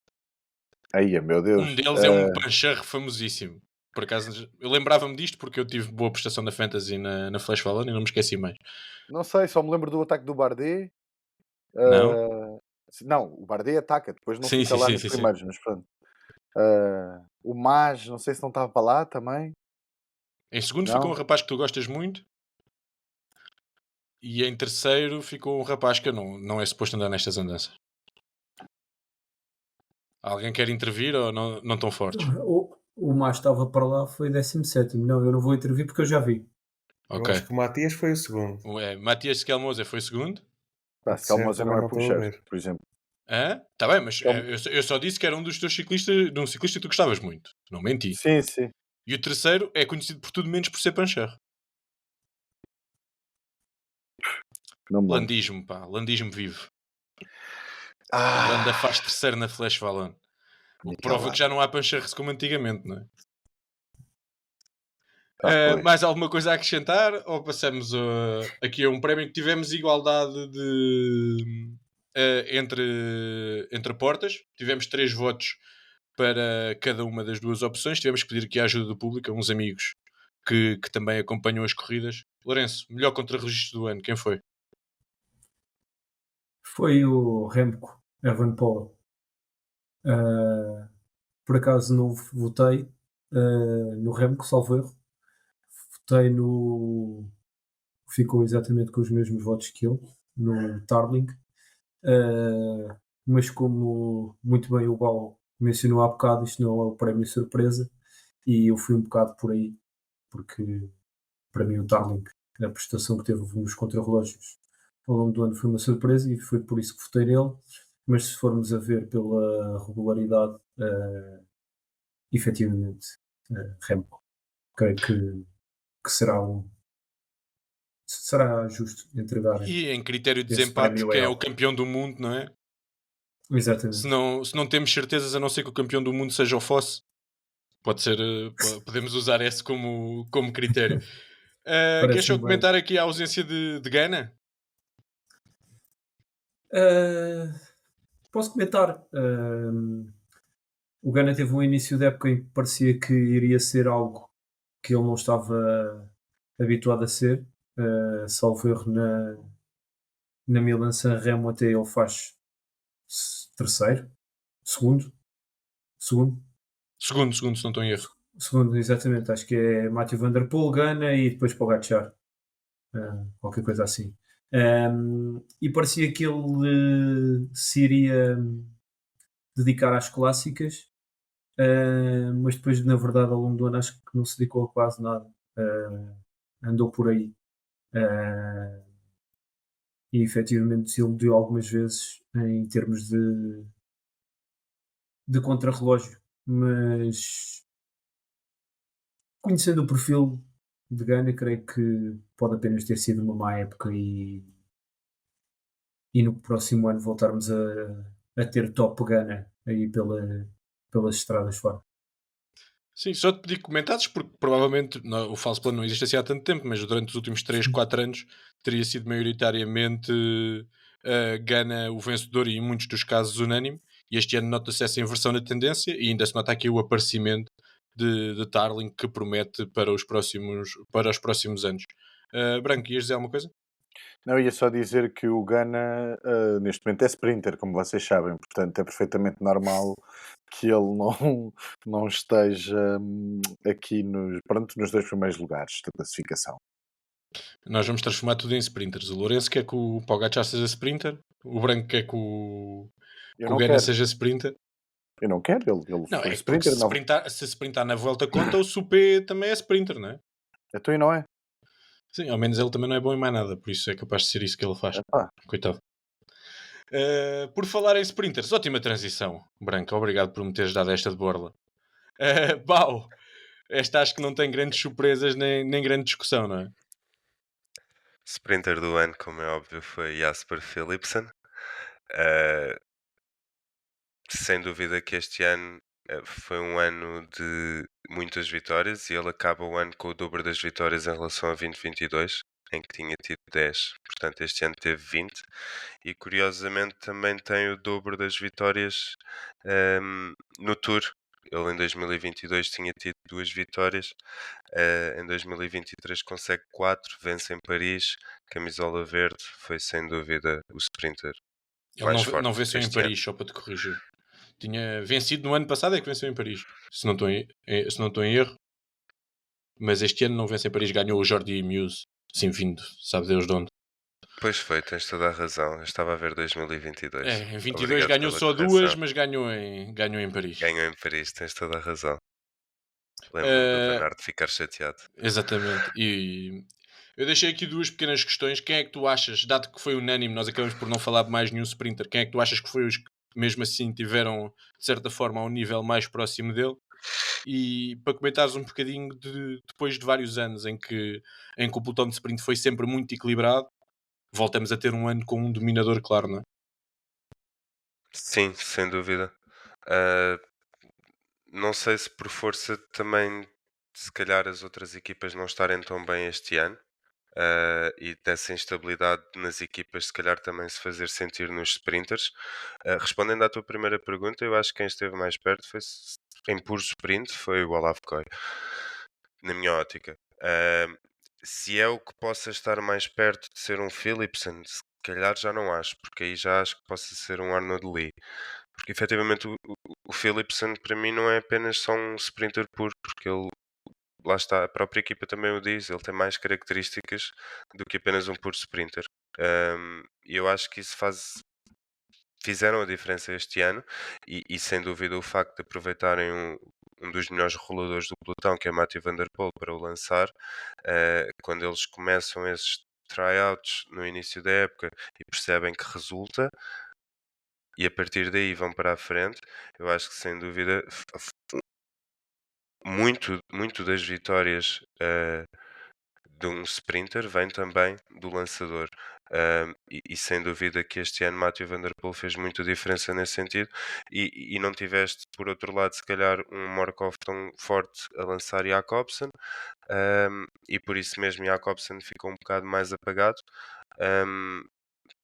Aí, meu Deus. Um deles é um Pancherre famosíssimo. Por acaso, eu lembrava-me disto porque eu tive boa prestação da Fantasy na Flash Fallon e não me esqueci mais. Não sei, só me lembro do ataque do Bardet. Não? Não, o Bardet ataca, depois não Sim, fica sim, lá sim, nos sim, sim. primeiros, mas pronto. O Mas, não sei se não estava para lá também. Em segundo Não? ficou um rapaz que tu gostas muito. E em terceiro ficou um rapaz que não é suposto andar nestas andanças. Alguém quer intervir ou não tão fortes? O mais estava para lá foi 17º. Não, eu não vou intervir porque eu já vi. Eu Ok. acho que o Matias foi o segundo. Matias Skelmoser foi segundo. Pá, se calma, Certo, não é agora não estou a puxar, ver. por exemplo. Hã? Tá bem, mas Então- eu só disse que era um dos teus ciclistas, de um ciclista que tu gostavas muito. Não menti. Sim, sim. E o terceiro é conhecido por tudo menos por ser Pancherre. Não me lembro. Landismo, pá. Landismo vivo. Ah, Landa faz terceiro na Flash Fallon. O que prova que já não há Pancherres como antigamente, não é? pois. Mais alguma coisa a acrescentar? Ou passamos aqui a um prémio que tivemos igualdade entre portas? Tivemos 3 votos para cada uma das duas opções. Tivemos que pedir aqui a ajuda do público a uns amigos que também acompanham as corridas. Lourenço, melhor contra-registro do ano, quem foi? Foi o Remco Evenepoel. Por acaso não votei no Remco, salvo erro. Votei no. Ficou exatamente com os mesmos votos que ele, no Tarling. Mas como muito bem o Bal mencionou há bocado, isto não é o prémio surpresa e eu fui um bocado por aí, porque para mim o Tarling, a prestação que teve nos contrarrelógios ao longo do ano foi uma surpresa e foi por isso que votei nele. Mas se formos a ver pela regularidade, efetivamente, Remco, creio que será justo entregar E em critério de esse desempate, prémio a quem é ele. o campeão do mundo, não é? Exatamente. Se não temos certezas, a não ser que o campeão do mundo seja o Fosse, pode ser, podemos usar esse como critério. Queres só Parece-me bem. comentar aqui a ausência de Gana? Ah, posso comentar. O Ghana teve um início de época em que parecia que iria ser algo que ele não estava habituado a ser. Salvo erro na Milan-San Remo até ele faz terceiro, segundo, segundo, Segundo, se não estou em erro. segundo, exatamente. Acho que é Matthew Van Der Poel, Ghana e depois Pogacar. Qualquer coisa assim. E parecia que ele se iria dedicar às clássicas, mas depois, na verdade, ao longo do ano, acho que não se dedicou a quase nada. Andou por aí. Uh, e efetivamente se iludiu algumas vezes em termos de contrarrelógio, mas conhecendo o perfil de Gana, creio que pode apenas ter sido uma má época e no próximo ano voltarmos a ter top Gana aí pelas estradas fora. Sim, só te pedi comentários porque provavelmente o falso plano não existe assim há tanto tempo, mas durante os últimos 3, 4 anos teria sido maioritariamente Gana o vencedor e em muitos dos casos unânime. E este ano nota-se essa inversão na tendência e ainda se nota aqui o aparecimento de Tarling que promete para os próximos anos. Branco, ias dizer alguma coisa? Não, ia só dizer que o Gana neste momento é sprinter, como vocês sabem, portanto é perfeitamente normal que ele não esteja aqui nos dois primeiros lugares da classificação. Nós vamos transformar tudo em sprinters. O Lourenço quer que o Pogacar seja sprinter, o Branco quer que o Eu que o não Gana quero, seja sprinter. eu não quero, ele Não, foi é porque sprinter, não. se sprintar na volta conta, o Supé também é sprinter, não é? Então e não é? Sim, ao menos ele também não é bom em mais nada, por isso é capaz de ser isso que ele faz. Epá, Coitado. Por falar em sprinters, ótima transição, Branco. Obrigado por me teres dado esta de borla. Pau, esta acho que não tem grandes surpresas nem grande discussão, não é? Sprinter do ano, como é óbvio, foi Jasper Philipsen. Uh, Sem dúvida que este ano foi um ano de muitas vitórias e ele acaba o ano com o dobro das vitórias em relação a 2022, em que tinha tido 10. Portanto, este ano teve 20 e curiosamente também tem o dobro das vitórias no Tour. Ele em 2022 tinha tido 2 vitórias, em 2023 consegue 4, vence em Paris, camisola verde, foi sem dúvida o sprinter Ele mais não forte venceu em deste ano. Paris, só para te corrigir. Tinha vencido no ano passado, é que venceu em Paris. Se não estou em erro. Mas este ano não vence em Paris, ganhou o Jordi Muse. Sim, vindo, sabe Deus de onde. Pois foi, tens toda a razão. Eu estava a ver 2022. Em 22 Obrigado ganhou pela só correção. 2, mas ganhou em Paris. Ganhou em Paris, tens toda a razão. Lembro-me do Uh, Bernardo ficar chateado. Exatamente. E eu deixei aqui duas pequenas questões. Quem é que tu achas, dado que foi unânime, nós acabamos por não falar de mais nenhum sprinter, quem é que tu achas que foi os que mesmo assim tiveram, de certa forma, a um nível mais próximo dele? E para comentares um bocadinho depois de vários anos em que o pelotão de sprint foi sempre muito equilibrado, voltamos a ter um ano com um dominador claro, não é? Sim, sem dúvida. Ah, não sei se por força também, se calhar as outras equipas não estarem tão bem este ano. E dessa instabilidade nas equipas, se calhar também se fazer sentir nos sprinters. Respondendo à tua primeira pergunta, eu acho que quem esteve mais perto foi em puro sprint foi o Olav Koy, na minha ótica. Se é o que possa estar mais perto de ser um Philipsen, se calhar já não acho, porque aí já acho que possa ser um Arnold Lee. Porque efetivamente o Philipsen para mim não é apenas só um sprinter puro, porque ele, lá está, a própria equipa também o diz, ele tem mais características do que apenas um puro sprinter. E eu acho que isso fizeram a diferença este ano e sem dúvida o facto de aproveitarem um dos melhores roladores do pelotão, que é Mathieu Van Der Poel, para o lançar, quando eles começam esses tryouts no início da época e percebem que resulta, e a partir daí vão para a frente, eu acho que sem dúvida muito das vitórias de um sprinter vem também do lançador. E sem dúvida que este ano Mathieu Van Der Poel fez muita diferença nesse sentido e não tiveste por outro lado se calhar um Morkov tão forte a lançar Jacobsen, e por isso mesmo Jacobsen ficou um bocado mais apagado. Um,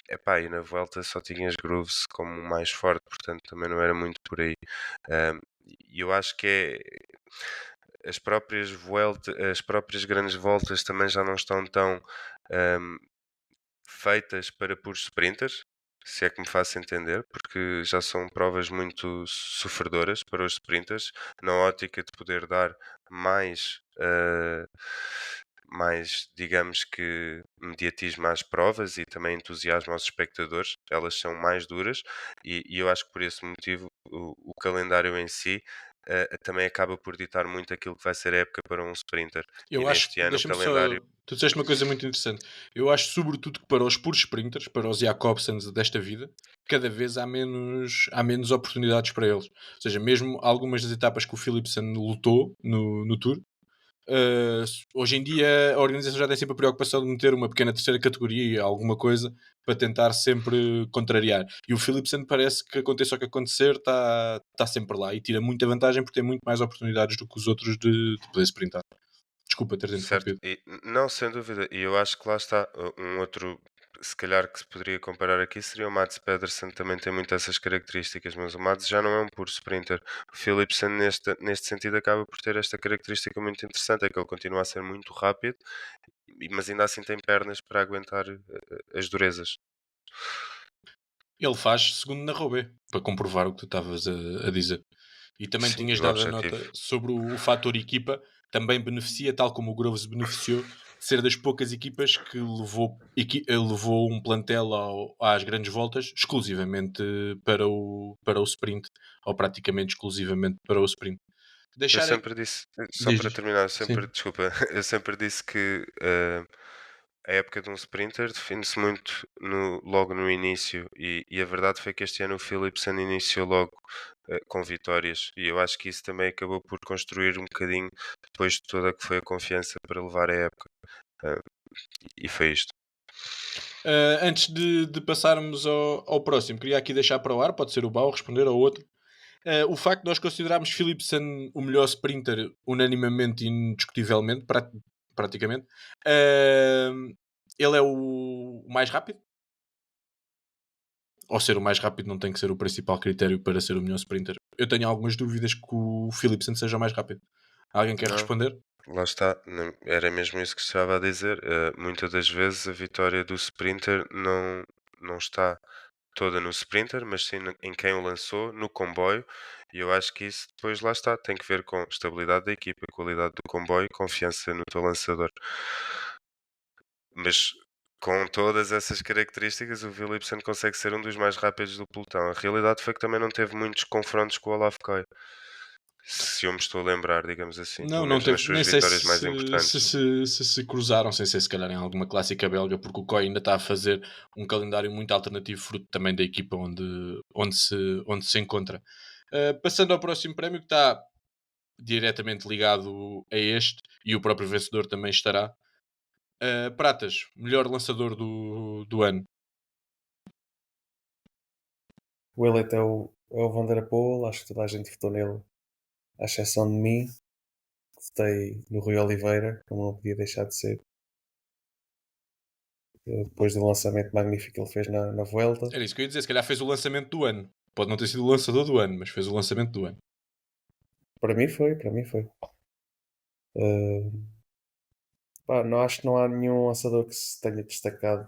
Epá, e na volta só tinhas Grooves como o mais forte, portanto também não era muito por aí. E eu acho que as próprias grandes voltas também já não estão tão um, feitas para puros sprinters, se é que me faço entender, porque já são provas muito sofredoras para os sprinters, na ótica de poder dar mais, mais, digamos que, mediatismo às provas e também entusiasmo aos espectadores. Elas são mais duras e eu acho que por esse motivo o calendário em si também acaba por ditar muito aquilo que vai ser a época para um sprinter. E Eu acho, neste ano o deixa-me calendário. só. Tu disseste uma coisa muito interessante. Eu acho, sobretudo, que para os puros sprinters, para os Jacobsens desta vida, cada vez há menos oportunidades para eles. Ou seja, mesmo algumas das etapas que o Philipsen lutou no Tour, hoje em dia a organização já tem sempre a preocupação de meter uma pequena terceira categoria, alguma coisa, para tentar sempre contrariar. E o Philipsen parece que aconteça o que acontecer, está sempre lá e tira muita vantagem porque tem muito mais oportunidades do que os outros de poder sprintar. Desculpa ter Certo, interrompido. não, sem dúvida, e eu acho que lá está um outro, se calhar que se poderia comparar aqui seria o Mads Pedersen, também tem muito essas características, mas o Mads já não é um puro sprinter. O Philipsen neste sentido acaba por ter esta característica muito interessante, é que ele continua a ser muito rápido, mas ainda assim tem pernas para aguentar as durezas. Ele faz segundo na Roubaix, para comprovar o que tu estavas a dizer. E também Sim, tinhas e o dado a objetivo. nota sobre o fator equipa, também beneficia, tal como o Groves beneficiou, de ser das poucas equipas que levou um plantel às grandes voltas exclusivamente para o sprint, ou praticamente exclusivamente para o sprint. Eu Deixar. sempre disse, só Diz, para diz. terminar, Sim. desculpa, eu sempre disse que a época de um sprinter define-se muito logo no início e a verdade foi que este ano o Philipsen iniciou logo com vitórias e eu acho que isso também acabou por construir um bocadinho depois de toda a que foi a confiança para levar a época. eh, e foi isto. Antes de passarmos ao próximo, queria aqui deixar para o ar, pode ser o Bau responder ao outro. O facto de nós considerarmos Philipsen o melhor sprinter unanimamente e indiscutivelmente, praticamente, ele é o mais rápido? Ou ser o mais rápido não tem que ser o principal critério para ser o melhor sprinter? Eu tenho algumas dúvidas que o Philipsen seja o mais rápido. Alguém quer Não, responder? lá está, era mesmo isso que estava a dizer. Muitas das vezes a vitória do sprinter não está toda no sprinter, mas sim em quem o lançou, no comboio, e eu acho que isso depois lá está, tem que ver com estabilidade da equipa, qualidade do comboio e confiança no teu lançador. Mas com todas essas características, o Philipsen consegue ser um dos mais rápidos do pelotão. A realidade foi que também não teve muitos confrontos com o Olaf Koy, se eu me estou a lembrar, digamos assim, Não, pelo não menos nas teve. suas Nem sei vitórias mais se importantes. se cruzaram, sem ser se calhar em alguma clássica belga, porque o Coy ainda está a fazer um calendário muito alternativo, fruto também da equipa onde se encontra. Passando ao próximo prémio, que está diretamente ligado a este, e o próprio vencedor também estará. Pratas, melhor lançador do ano. O eleito é o Van der Poel, acho que toda a gente votou nele, à exceção de mim. Votei no Rui Oliveira, como não podia deixar de ser, depois do lançamento magnífico que ele fez na Vuelta. Era isso que eu ia dizer, se calhar fez o lançamento do ano. Pode não ter sido o lançador do ano, mas fez o lançamento do ano. Para mim foi, para mim foi. Uh, Pá, não acho que não há nenhum lançador que se tenha destacado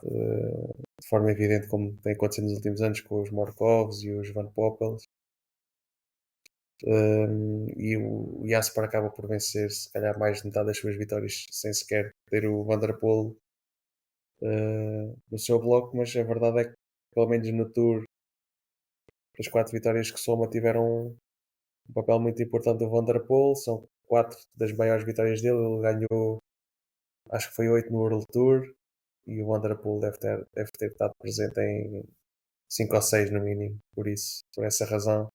de forma evidente como tem acontecido nos últimos anos com os Morkovs e os Van Poppels. E o Jasper acaba por vencer se calhar mais de metade das suas vitórias sem sequer ter o Van der Poel no seu bloco, mas a verdade é que pelo menos no Tour as 4 vitórias que soma tiveram um papel muito importante do Van der Poel, são 4 das maiores vitórias dele, ele ganhou acho que foi 8 no World Tour e o Van der Poel deve ter estado presente em 5 ou 6 no mínimo, por isso, por essa razão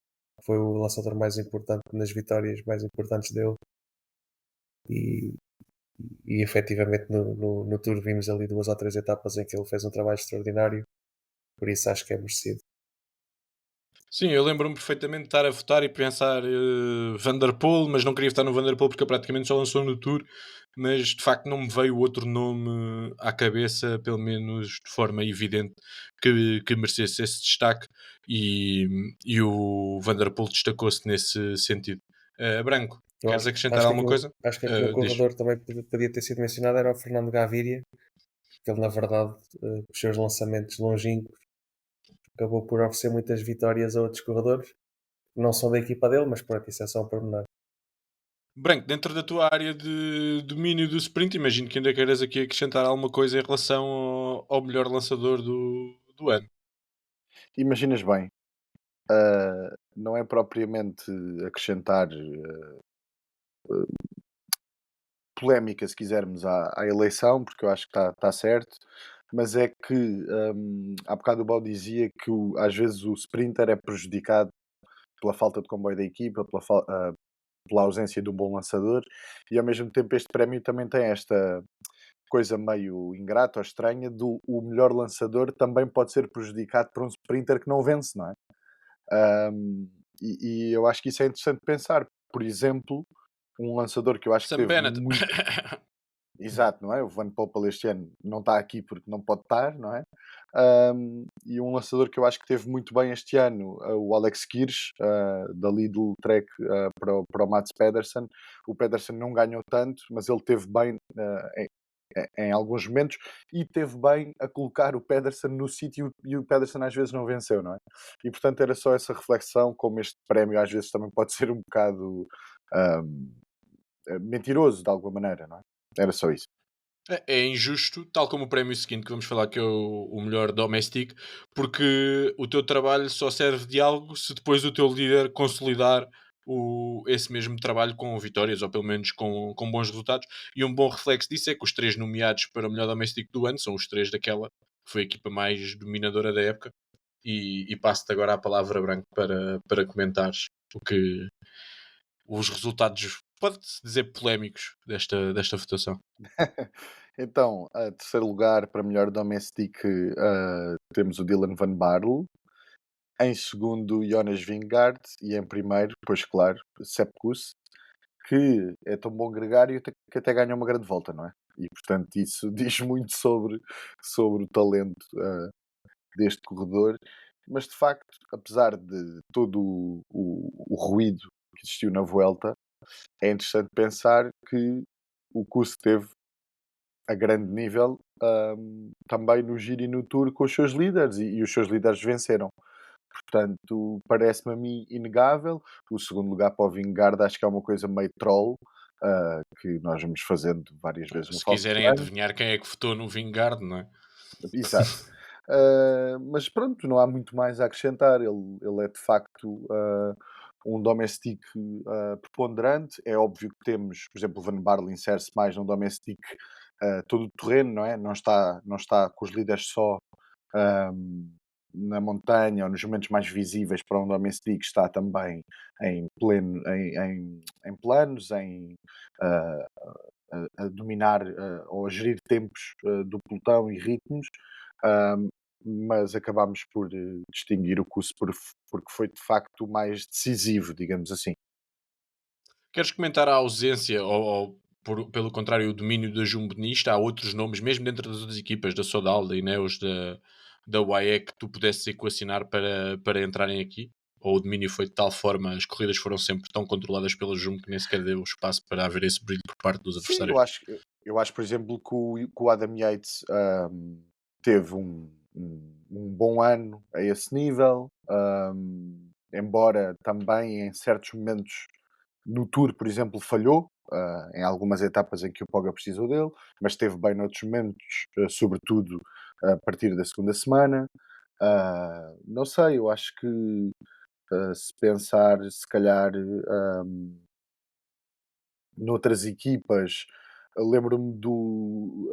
foi o lançador mais importante nas vitórias mais importantes dele e, e efetivamente no Tour vimos ali 2 ou 3 etapas em que ele fez um trabalho extraordinário, por isso acho que é merecido. Sim, eu lembro-me perfeitamente de estar a votar e pensar Vanderpool, mas não queria votar no Vanderpool porque praticamente só lançou no Tour, mas de facto não me veio outro nome à cabeça, pelo menos de forma evidente, que merecesse esse destaque e o Vanderpool destacou-se nesse sentido. Branco, Eu queres acho, acrescentar acho, que alguma aqui, coisa? acho que aqui um Diz. corredor também podia ter sido mencionado era o Fernando Gaviria, que ele, na verdade, com os seus lançamentos longínquos, acabou por oferecer muitas vitórias a outros corredores, que não são da equipa dele, mas pronto, isso é só um pormenor. Branco, dentro da tua área de domínio do sprint, imagino que ainda queiras aqui acrescentar alguma coisa em relação ao melhor lançador do ano. Imaginas bem, não é propriamente acrescentar polémica, se quisermos, à eleição, porque eu acho que está certo, mas é que há bocado o Bal dizia que às vezes o sprinter é prejudicado pela falta de comboio da equipa, pela ausência de um bom lançador, e ao mesmo tempo este prémio também tem esta coisa meio ingrata ou estranha do o melhor lançador também pode ser prejudicado por um sprinter que não vence, não é? Ahm, e eu acho que isso é interessante pensar. Por exemplo, um lançador que eu acho que Sam teve Bennett. muito. Exato, não é? O Van Poppel este ano não está aqui porque não pode estar, não é? E um lançador que eu acho que teve muito bem este ano, o Alex Kirsch, da Lidl Trek para o Mats Pedersen. O Pedersen não ganhou tanto, mas ele teve bem em alguns momentos e teve bem a colocar o Pedersen no sítio e o Pedersen às vezes não venceu, não é? E portanto era só essa reflexão, como este prémio às vezes também pode ser um bocado ahm, mentiroso de alguma maneira, não é? Era só isso. É injusto, tal como o prémio seguinte que vamos falar, que é o melhor domestic, porque o teu trabalho só serve de algo se depois o teu líder consolidar esse mesmo trabalho com vitórias, ou pelo menos com bons resultados. E um bom reflexo disso é que os três nomeados para o melhor domestic do ano são os três daquela que foi a equipa mais dominadora da época. E passo-te agora a palavra, Branco, para comentares os resultados, pode-se dizer, polémicos desta votação. Então, a terceiro lugar para melhor domestic temos o Dylan Van Barle. Em segundo, Jonas Vingegaard. E em primeiro, pois claro, Sepp Kuss, que é tão bom gregário que até ganha uma grande volta, não é? E portanto isso diz muito sobre o talento deste corredor. Mas de facto, apesar de todo o ruído que existiu na Vuelta, é interessante pensar que o Kuss teve a grande nível também no Giro e no Tour com os seus líderes e os seus líderes venceram. Portanto, parece-me a mim inegável. O segundo lugar para o Vingegaard acho que é uma coisa meio troll, que nós vamos fazendo várias vezes no Se falso quiserem plano. adivinhar quem é que votou no Vanguard, não é? Exato. Mas pronto, não há muito mais a acrescentar. Ele é de facto um domestic preponderante. É óbvio que temos, por exemplo, o Van Barle insere-se mais num domestic todo o terreno, não é? Não está com os líderes só ahm, na montanha ou nos momentos mais visíveis para um domestic, está também em planos, ah, a dominar ou a gerir tempos do pelotão e ritmos, ahm, mas acabámos por distinguir o curso porque foi de facto o mais decisivo, digamos assim. Queres comentar a ausência ou pelo contrário, o domínio da Jumbo nisto? Há outros nomes, mesmo dentro das outras equipas, da Sodal, da Ineos, da UAE, que tu pudesses equacionar para entrarem aqui? Ou o domínio foi de tal forma, as corridas foram sempre tão controladas pela Jumbo que nem sequer deu espaço para haver esse brilho por parte dos Sim, adversários? eu acho, por exemplo, que o Adam Yates teve um bom ano a esse nível, embora também em certos momentos no Tour, por exemplo, falhou, em algumas etapas em que o Poga precisou dele, mas esteve bem noutros momentos, sobretudo a partir da segunda semana. Não sei, eu acho que se pensar, se calhar, noutras equipas, lembro-me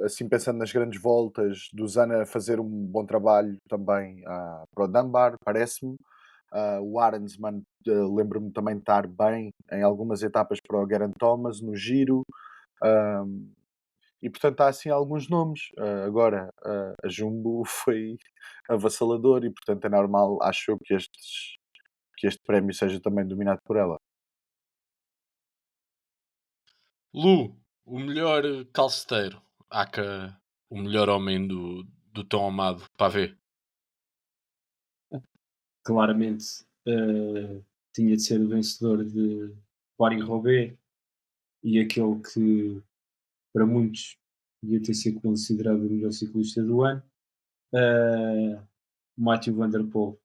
assim pensando nas grandes voltas, do Zana fazer um bom trabalho também para o Dunbar, parece-me. O Arensman, lembro-me também de estar bem em algumas etapas para o Geraint Thomas, no Giro. Ahm, e portanto há assim alguns nomes. Agora, a Jumbo foi avassalador e portanto é normal, acho eu, que que este prémio seja também dominado por ela. Lu, o melhor calceteiro, aka o melhor homem do tão amado pavê. Claramente tinha de ser o vencedor de Paris-Roubaix e aquele que para muitos devia ter sido considerado o melhor ciclista do ano, Mathieu Van Der Poel.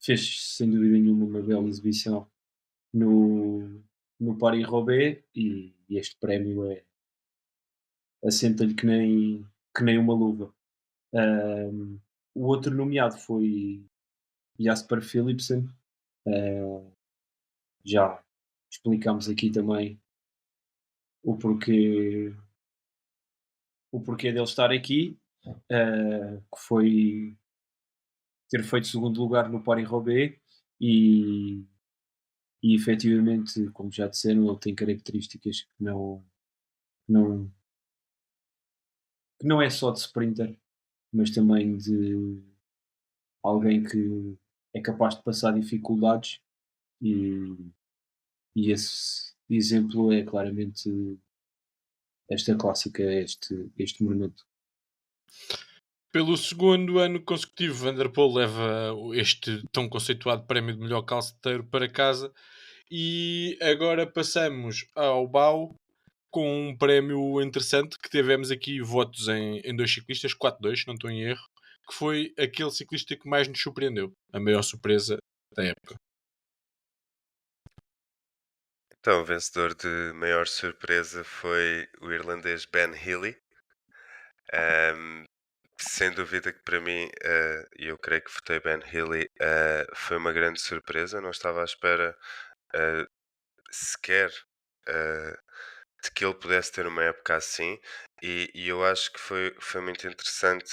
Fez sem dúvida nenhuma uma bela exibição no Paris-Roubaix e este prémio assenta-lhe que nem uma luva. Um, o outro nomeado foi Jasper Philipsen. Já explicámos aqui também o porquê, o porquê dele estar aqui, que foi ter feito segundo lugar no Paris-Roubaix e efetivamente, como já disseram, ele tem características não, que não é só de sprinter, mas também de alguém que é capaz de passar dificuldades e, e esse exemplo é claramente esta clássica, este monumento. Pelo segundo ano consecutivo, Van Der Poel leva este tão conceituado prémio de melhor calceteiro para casa. E agora passamos ao BAU com um prémio interessante que tivemos aqui votos em dois ciclistas, 4-2, se não estou em erro, que foi aquele ciclista que mais nos surpreendeu, a maior surpresa da época. Então, o vencedor de maior surpresa foi o irlandês Ben Healy. Sem dúvida que para mim, e eu creio que votei Ben Healy, foi uma grande surpresa. Não estava à espera sequer de que ele pudesse ter uma época assim. E eu acho que foi muito interessante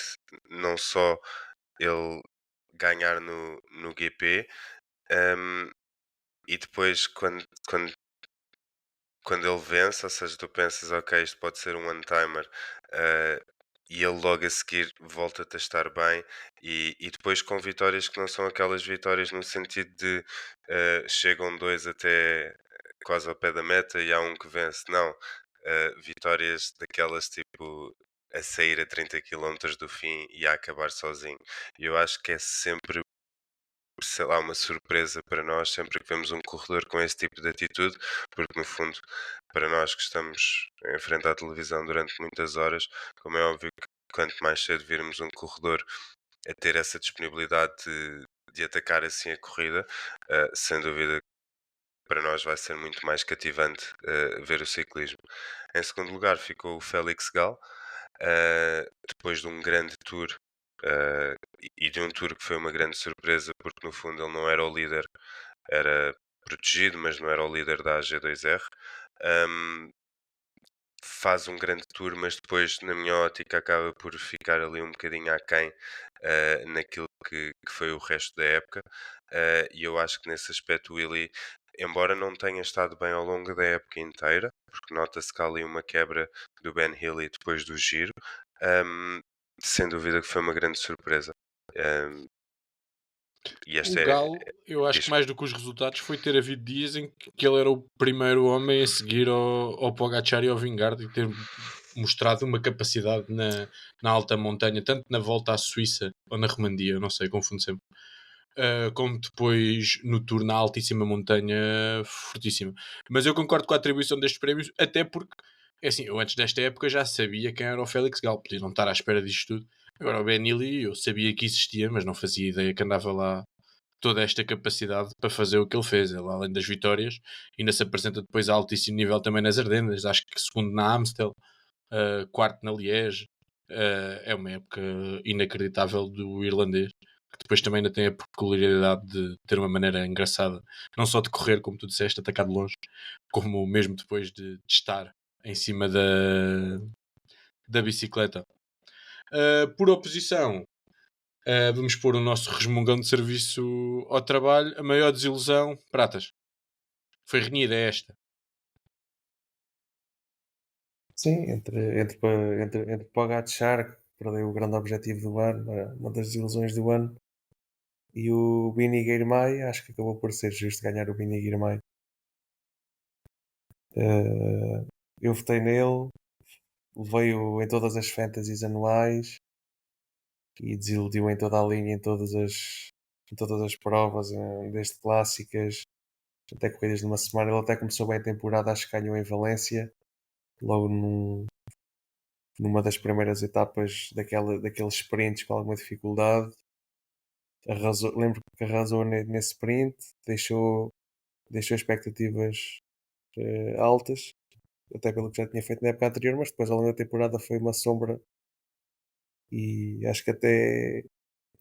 não só ele ganhar no GP, um, e depois quando ele vence, ou seja, tu pensas, ok, isto pode ser um one-timer, e ele logo a seguir volta-te a estar bem, e depois com vitórias que não são aquelas vitórias no sentido de chegam dois até quase ao pé da meta e há um que vence, não. Vitórias daquelas tipo a sair a 30 km do fim e a acabar sozinho. E eu acho que é sempre, sei lá, uma surpresa para nós sempre que vemos um corredor com esse tipo de atitude, porque no fundo, para nós que estamos em frente à televisão durante muitas horas, como é óbvio que quanto mais cedo virmos um corredor a ter essa disponibilidade de atacar assim a corrida, sem dúvida para nós vai ser muito mais cativante ver o ciclismo. Em segundo lugar ficou o Félix Gall, depois de um grande tour e de um tour que foi uma grande surpresa porque no fundo ele não era o líder, era protegido, mas não era o líder da AG2R. Um, Faz um grande tour, mas depois, na minha ótica, acaba por ficar ali um bocadinho aquém naquilo que foi o resto da época. E eu acho que nesse aspecto o Willy, embora não tenha estado bem ao longo da época inteira, porque nota-se que há ali uma quebra do Ben Healy depois do giro, um, sem dúvida que foi uma grande surpresa. Um, e O esta Galo, eu acho que diz-me. mais do que os resultados foi ter havido dias em que ele era o primeiro homem a seguir ao Pogacar e ao Vingegaard e ter mostrado uma capacidade na alta montanha, tanto na volta à Suíça ou na Romandia, eu não sei, confundo sempre, como depois no Tour na altíssima montanha, fortíssima. Mas eu concordo com a atribuição destes prémios, até porque, é assim, eu antes desta época já sabia quem era o Félix Gall, podia não estar à espera disto tudo. Agora o Ben Neely eu sabia que existia, mas não fazia ideia que andava lá toda esta capacidade para fazer o que ele fez. Ele, além das vitórias, ainda se apresenta depois a altíssimo nível também nas Ardennas. Acho que segundo na Amstel, quarto na Liège. É uma época inacreditável do irlandês, que depois também ainda tem a peculiaridade de ter uma maneira engraçada, não só de correr, como tu disseste, atacar de longe, como mesmo depois de estar em cima da bicicleta. Por oposição, vamos pôr o nosso resmungão de serviço ao trabalho. A maior desilusão, Pratas. Foi renhida esta. Sim, entre Pogacar, que perdeu o grande objetivo do ano, uma das desilusões do ano, E o Bini Girmay, acho que acabou por ser justo ganhar o Bini Girmay. Eu votei nele, levei-o em todas as fantasies anuais e desiludiu em toda a linha, em todas as provas, desde clássicas até corridas de uma semana. Ele até começou bem a temporada, acho que ganhou em Valência, logo numa das primeiras etapas daqueles sprints com alguma dificuldade. Lembro que arrasou nesse sprint, deixou expectativas altas, até pelo que já tinha feito na época anterior, mas depois ao longo da temporada foi uma sombra e acho que até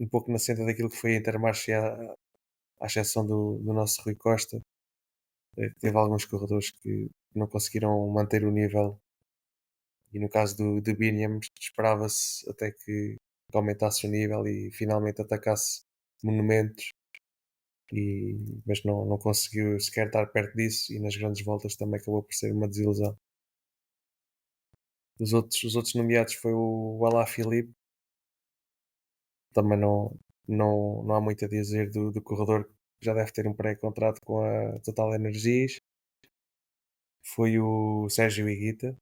um pouco na senda daquilo que foi a Intermarché, à exceção do nosso Rui Costa, que teve alguns corredores que não conseguiram manter o nível, e no caso do Biniam esperava-se até que aumentasse o nível e finalmente atacasse monumentos, mas não conseguiu sequer estar perto disso, e nas grandes voltas também acabou por ser uma desilusão. Os outros nomeados foi o Alaphilippe. Também não há muito a dizer do corredor, que já deve ter um pré-contrato com a Total Energies. Foi o Sérgio Higuita,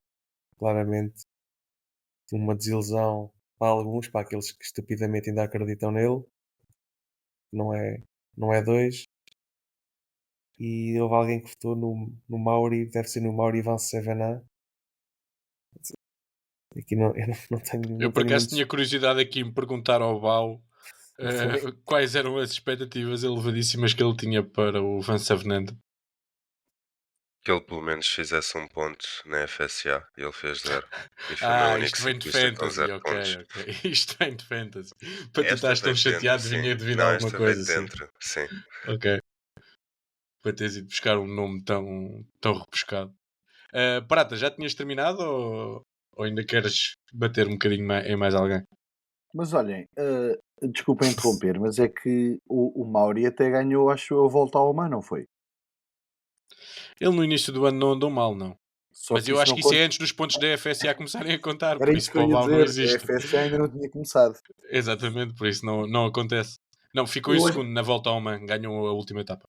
claramente uma desilusão para alguns, para aqueles que estupidamente ainda acreditam nele. Não é dois. E houve alguém que votou no Mauri, deve ser no Mauri Van Sevenant. Aqui eu não tenho. Eu por acaso tinha curiosidade aqui em me perguntar ao Bau quais eram as expectativas elevadíssimas que ele tinha para o Van Savenand. Que ele pelo menos fizesse um ponto na FSA e ele fez 0. E foi o meu único Isto vem de ciclista com fantasy, 0 pontos. ok. Isto vem de fantasy. Para tu Esta estás tão veio dentro, chateado, sim. vinha devido Não, a alguma esta veio coisa, sim. dentro, sim. Ok. Para teres ido buscar um nome tão rebuscado. Prata, já tinhas terminado ou ainda queres bater um bocadinho em mais alguém? Mas olhem, desculpem interromper, mas é que o Mauri até ganhou, acho eu, a volta ao Oman, não foi? Ele no início do ano não andou mal, não. Só Mas que eu isso acho não que isso é conta. antes dos pontos da FSA começarem a contar, Era por isso isso que eu para o ia Val não dizer. A existe. FSA ainda não tinha começado. Exatamente, por isso não acontece. Não, ficou em Eu acho- segundo na volta ao Man, ganhou a última etapa.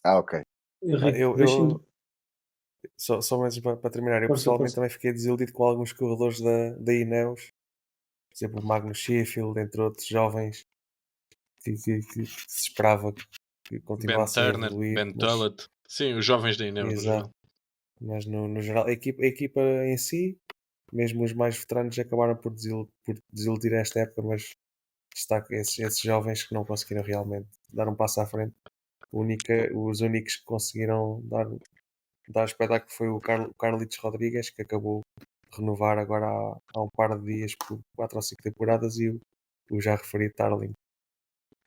Ah, ok. Henrique, deixa-me. Só mais para terminar, eu Força, pessoalmente força. também fiquei desiludido com alguns corredores da Ineos, por exemplo, o Magnus Sheffield, entre outros jovens que se esperava que Ben continuassem a Turner, evoluir, Ben mas Tullett. Sim, os jovens da Ineos no exato. geral. Mas no geral, a equipa em si, mesmo os mais veteranos, acabaram por desiludir esta época, mas destaco esses jovens que não conseguiram realmente dar um passo à frente. Os únicos que conseguiram dar espetáculo foi o Carlitos Rodrigues, que acabou de renovar agora há um par de dias por 4 ou 5 temporadas, e o já referido Tarling.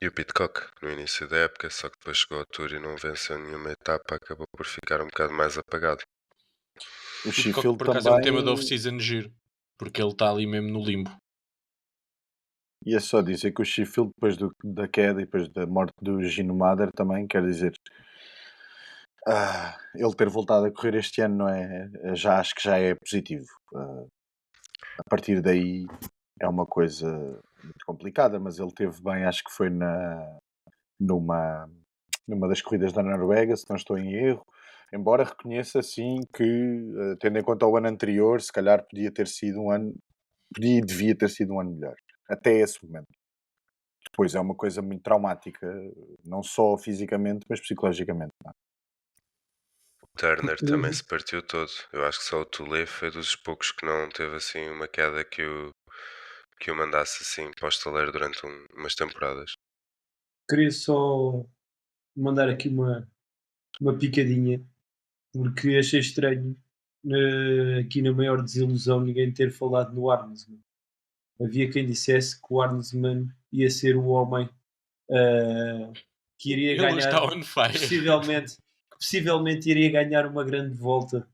E o Pitcock, no início da época, só que depois chegou ao Tour e não venceu nenhuma etapa, acabou por ficar um bocado mais apagado. O O Pitcock, Sheffield por acaso, é um tema de também. off-season giro, porque ele está ali mesmo no limbo. Ia só dizer que o Sheffield, depois da queda e depois da morte do Gino Mader, também quer dizer. Ele ter voltado a correr este ano, não é? Já acho que já é positivo. A partir daí é uma coisa muito complicada, mas ele teve bem, acho que foi numa das corridas da Noruega, se não estou em erro. Embora reconheça sim que, tendo em conta o ano anterior, se calhar podia ter sido um ano, podia e devia ter sido um ano melhor, até esse momento. Depois é uma coisa muito traumática, não só fisicamente, mas psicologicamente. Não é? O Turner também se partiu todo. Eu acho que só o Toulé foi dos poucos que não teve assim uma queda que o mandasse assim para o estaleiro durante umas temporadas. Queria só mandar aqui uma picadinha, porque achei estranho aqui na maior desilusão ninguém ter falado no Arnsman. Havia quem dissesse que o Arnsman ia ser o homem que iria Ele não está ganhar, on fire. possivelmente iria ganhar uma grande volta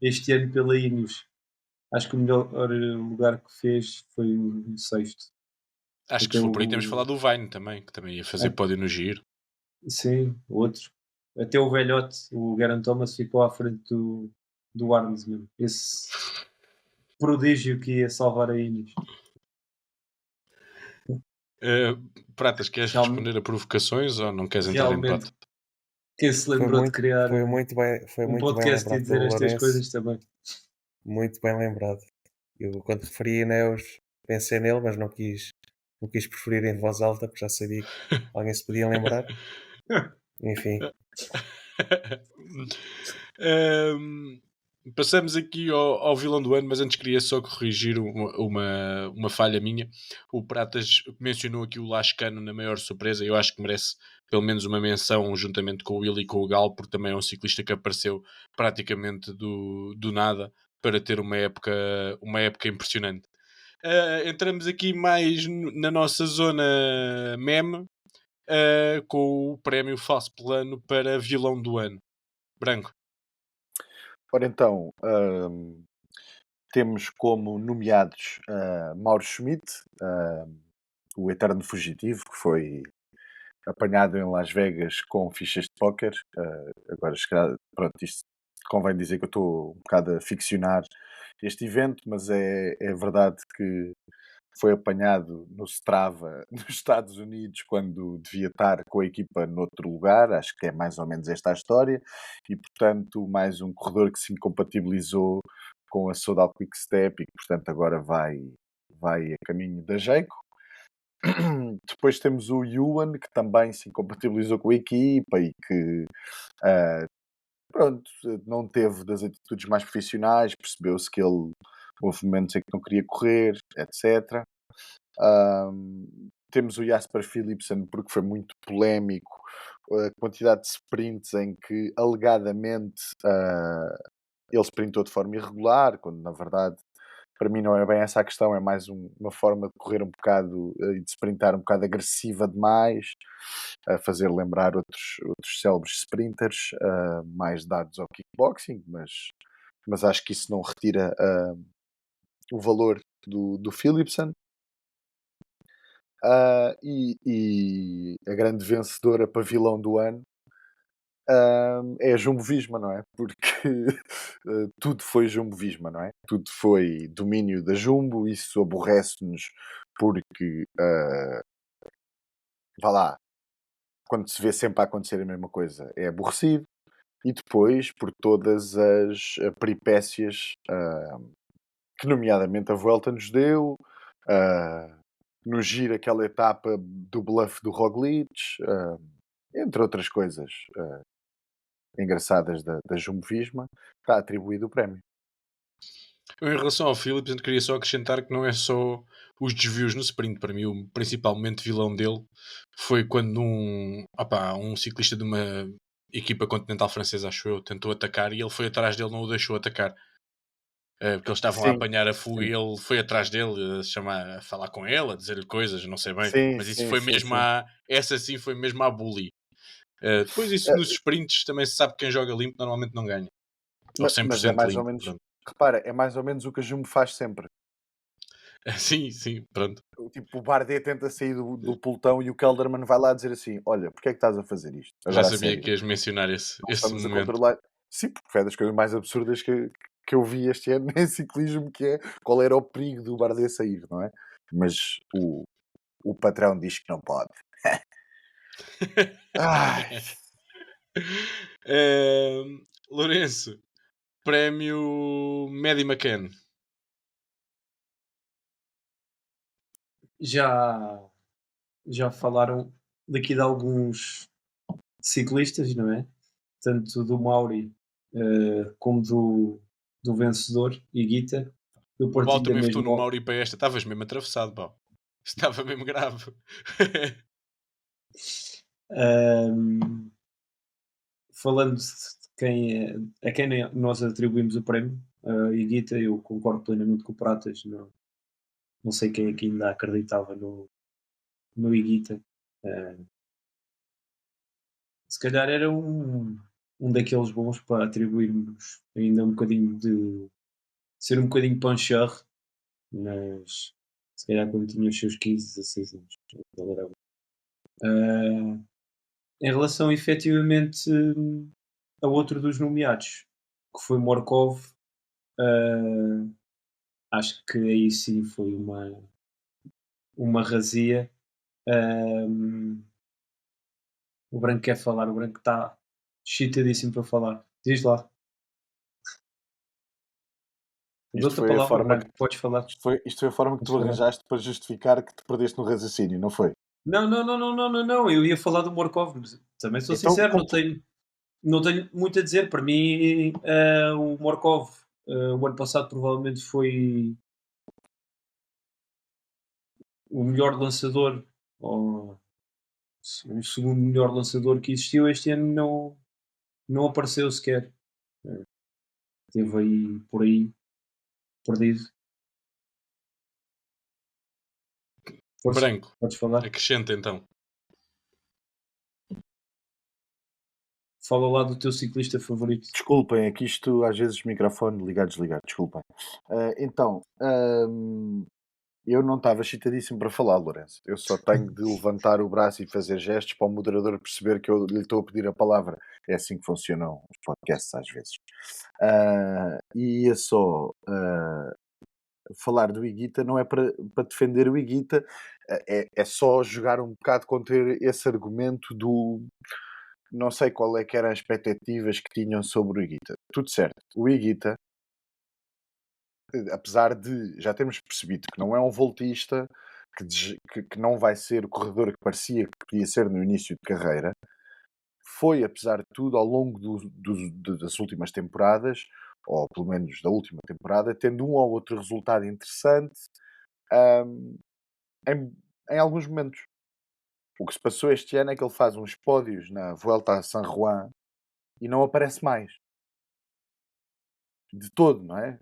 este ano pela Ineos. Acho que o melhor lugar que fez foi o sexto. Acho que se for por aí temos de falar do Vine também, que também ia fazer pódio no giro. Sim, outro. Até o velhote, o Geraint Thomas, ficou à frente do Arnsman. Esse prodígio que ia salvar a Ineos. Pratas, queres Real- responder a provocações ou não queres entrar em Realmente, debate? quem se Foi lembrou de muito, criar foi muito bem, foi um muito bem podcast e lembrado dizer pelo estas Lourenço. coisas também. Muito bem lembrado. Eu, quando referi Enéas, pensei nele, mas não quis preferir em voz alta, porque já sabia que alguém se podia lembrar. Enfim, Ahm, Passamos aqui ao vilão do ano, mas antes queria só corrigir uma falha minha. O Pratas mencionou aqui o Lascano na maior surpresa. Eu acho que merece pelo menos uma menção juntamente com o Willy e com o Gal, porque também é um ciclista que apareceu praticamente do nada para ter uma época impressionante. Entramos aqui mais na nossa zona meme, com o prémio Falso Plano para vilão do ano. Branco. Ora então, temos como nomeados Mauro Schmidt, o eterno fugitivo, que foi apanhado em Las Vegas com fichas de póquer. Agora, se calhar, pronto, isto convém dizer que eu estou um bocado a ficcionar este evento, mas é verdade que foi apanhado no Strava nos Estados Unidos quando devia estar com a equipa noutro lugar. Acho que é mais ou menos esta a história. E, portanto, mais um corredor que se incompatibilizou com a Soudal Quick Step e que, portanto, agora vai a caminho da Jeico. Depois temos o Yuan, que também se incompatibilizou com a equipa e que, ah, pronto, não teve das atitudes mais profissionais, percebeu-se que ele houve momentos em que não queria correr, etc. Temos o Jasper Philipsen, porque foi muito polémico a quantidade de sprints em que alegadamente ele sprintou de forma irregular, quando na verdade para mim não é bem essa a questão, é mais uma forma de correr um bocado e de sprintar um bocado agressiva demais, a fazer lembrar outros célebres sprinters mais dados ao kickboxing, mas acho que isso não retira o valor do Philipsen. E a grande vencedora para vilão do ano é a Jumbo Visma, não é? Porque tudo foi Jumbo Visma, não é? Tudo foi domínio da Jumbo, isso aborrece-nos porque, vá lá, quando se vê sempre a acontecer a mesma coisa, é aborrecido. E depois, por todas as peripécias que, nomeadamente, a Vuelta nos deu, no giro aquela etapa do bluff do Roglic, entre outras coisas engraçadas da Jumbo-Visma, está atribuído o prémio. Eu, em relação ao Phillips, eu queria só acrescentar que não é só os desvios no sprint. Para mim, o principalmente vilão dele foi quando um ciclista de uma equipa continental francesa, acho eu, tentou atacar e ele foi atrás dele, não o deixou atacar. Porque eles estavam a Sim, apanhar a fuga e sim, ele foi atrás dele a falar com ele, a dizer-lhe coisas, não sei bem. sim, Mas isso sim, foi sim, mesmo sim. essa sim foi mesmo a bully. Depois isso nos Eh, sprints também se sabe que quem joga limpo normalmente não ganha. Ou mas é 100% mais ou limpo, menos, pronto. repara, é mais ou menos o que a Jumbo faz sempre. Sim, sim, pronto. Tipo, o Bardet tenta sair do pelotão e o Kelderman vai lá dizer assim: Olha, porque é que estás a fazer isto? Já Agora a sabia sério, que ias mencionar esse, não esse estamos a momento. controlar. Sim, porque foi das coisas mais absurdas que eu vi este ano em ciclismo, que é qual era o perigo do Bardet sair, não é? Mas o patrão diz que não pode. Ai, Lourenço, prémio Maddie McCann. Já, já falaram daqui de alguns ciclistas, não é? Tanto do Mauri como do vencedor, Higuita. Eu O Bal partilho da também votou no mesma. Mauri para esta. Estavas mesmo atravessado, Bal. Estava mesmo grave. Ahm, falando de a quem nós atribuímos o prémio, Higuita, eu concordo plenamente com o Pratas. Não sei quem é que ainda acreditava no Higuita. Ah, se calhar era um daqueles bons para atribuirmos ainda um bocadinho de ser um bocadinho puncher, mas se calhar quando tinha os seus 15, 16 anos. Ele era bom. Ah, em relação efetivamente a outro dos nomeados, que foi Morkov, ah, acho que aí sim foi uma razia. Ahm, o branco quer falar, o branco está excitadíssimo para falar. Diz lá. Isto Dou-te a foi a palavra, forma que, branco, podes falar. isto foi a forma que tu Podes falar. arranjaste para justificar que te perdeste no raciocínio, não foi? Não, não, não, não, não, não, não. Eu ia falar do Morkov, mas também sou Então, sincero, não tenho muito a dizer. Para mim, o Morkov, o ano passado, provavelmente foi o melhor lançador, ou o segundo melhor lançador que existiu. Este ano não apareceu sequer. Eh, Esteve aí, por aí, perdido. Força, Branco, podes falar. acrescenta então. Fala lá do teu ciclista favorito. desculpem, é que isto às vezes microfone ligar, desligar, desculpem. Então, eu não estava excitadíssimo para falar, Lourenço. Eu só tenho de levantar o braço e fazer gestos para o moderador perceber que eu lhe estou a pedir a palavra. É assim que funcionam os podcasts às vezes. E ia só falar do Higuita, não é para defender o Higuita, é só jogar um bocado contra esse argumento do não sei qual é que eram as expectativas que tinham sobre o Higuita. Tudo certo. O Higuita, apesar de já termos percebido que não é um voltista, que não vai ser o corredor que parecia que podia ser no início de carreira, foi, apesar de tudo, ao longo das últimas temporadas, ou pelo menos da última temporada, tendo um ou outro resultado interessante hum, em alguns momentos. O que se passou este ano é que ele faz uns pódios na Vuelta a San Juan e não aparece mais. De todo, não é?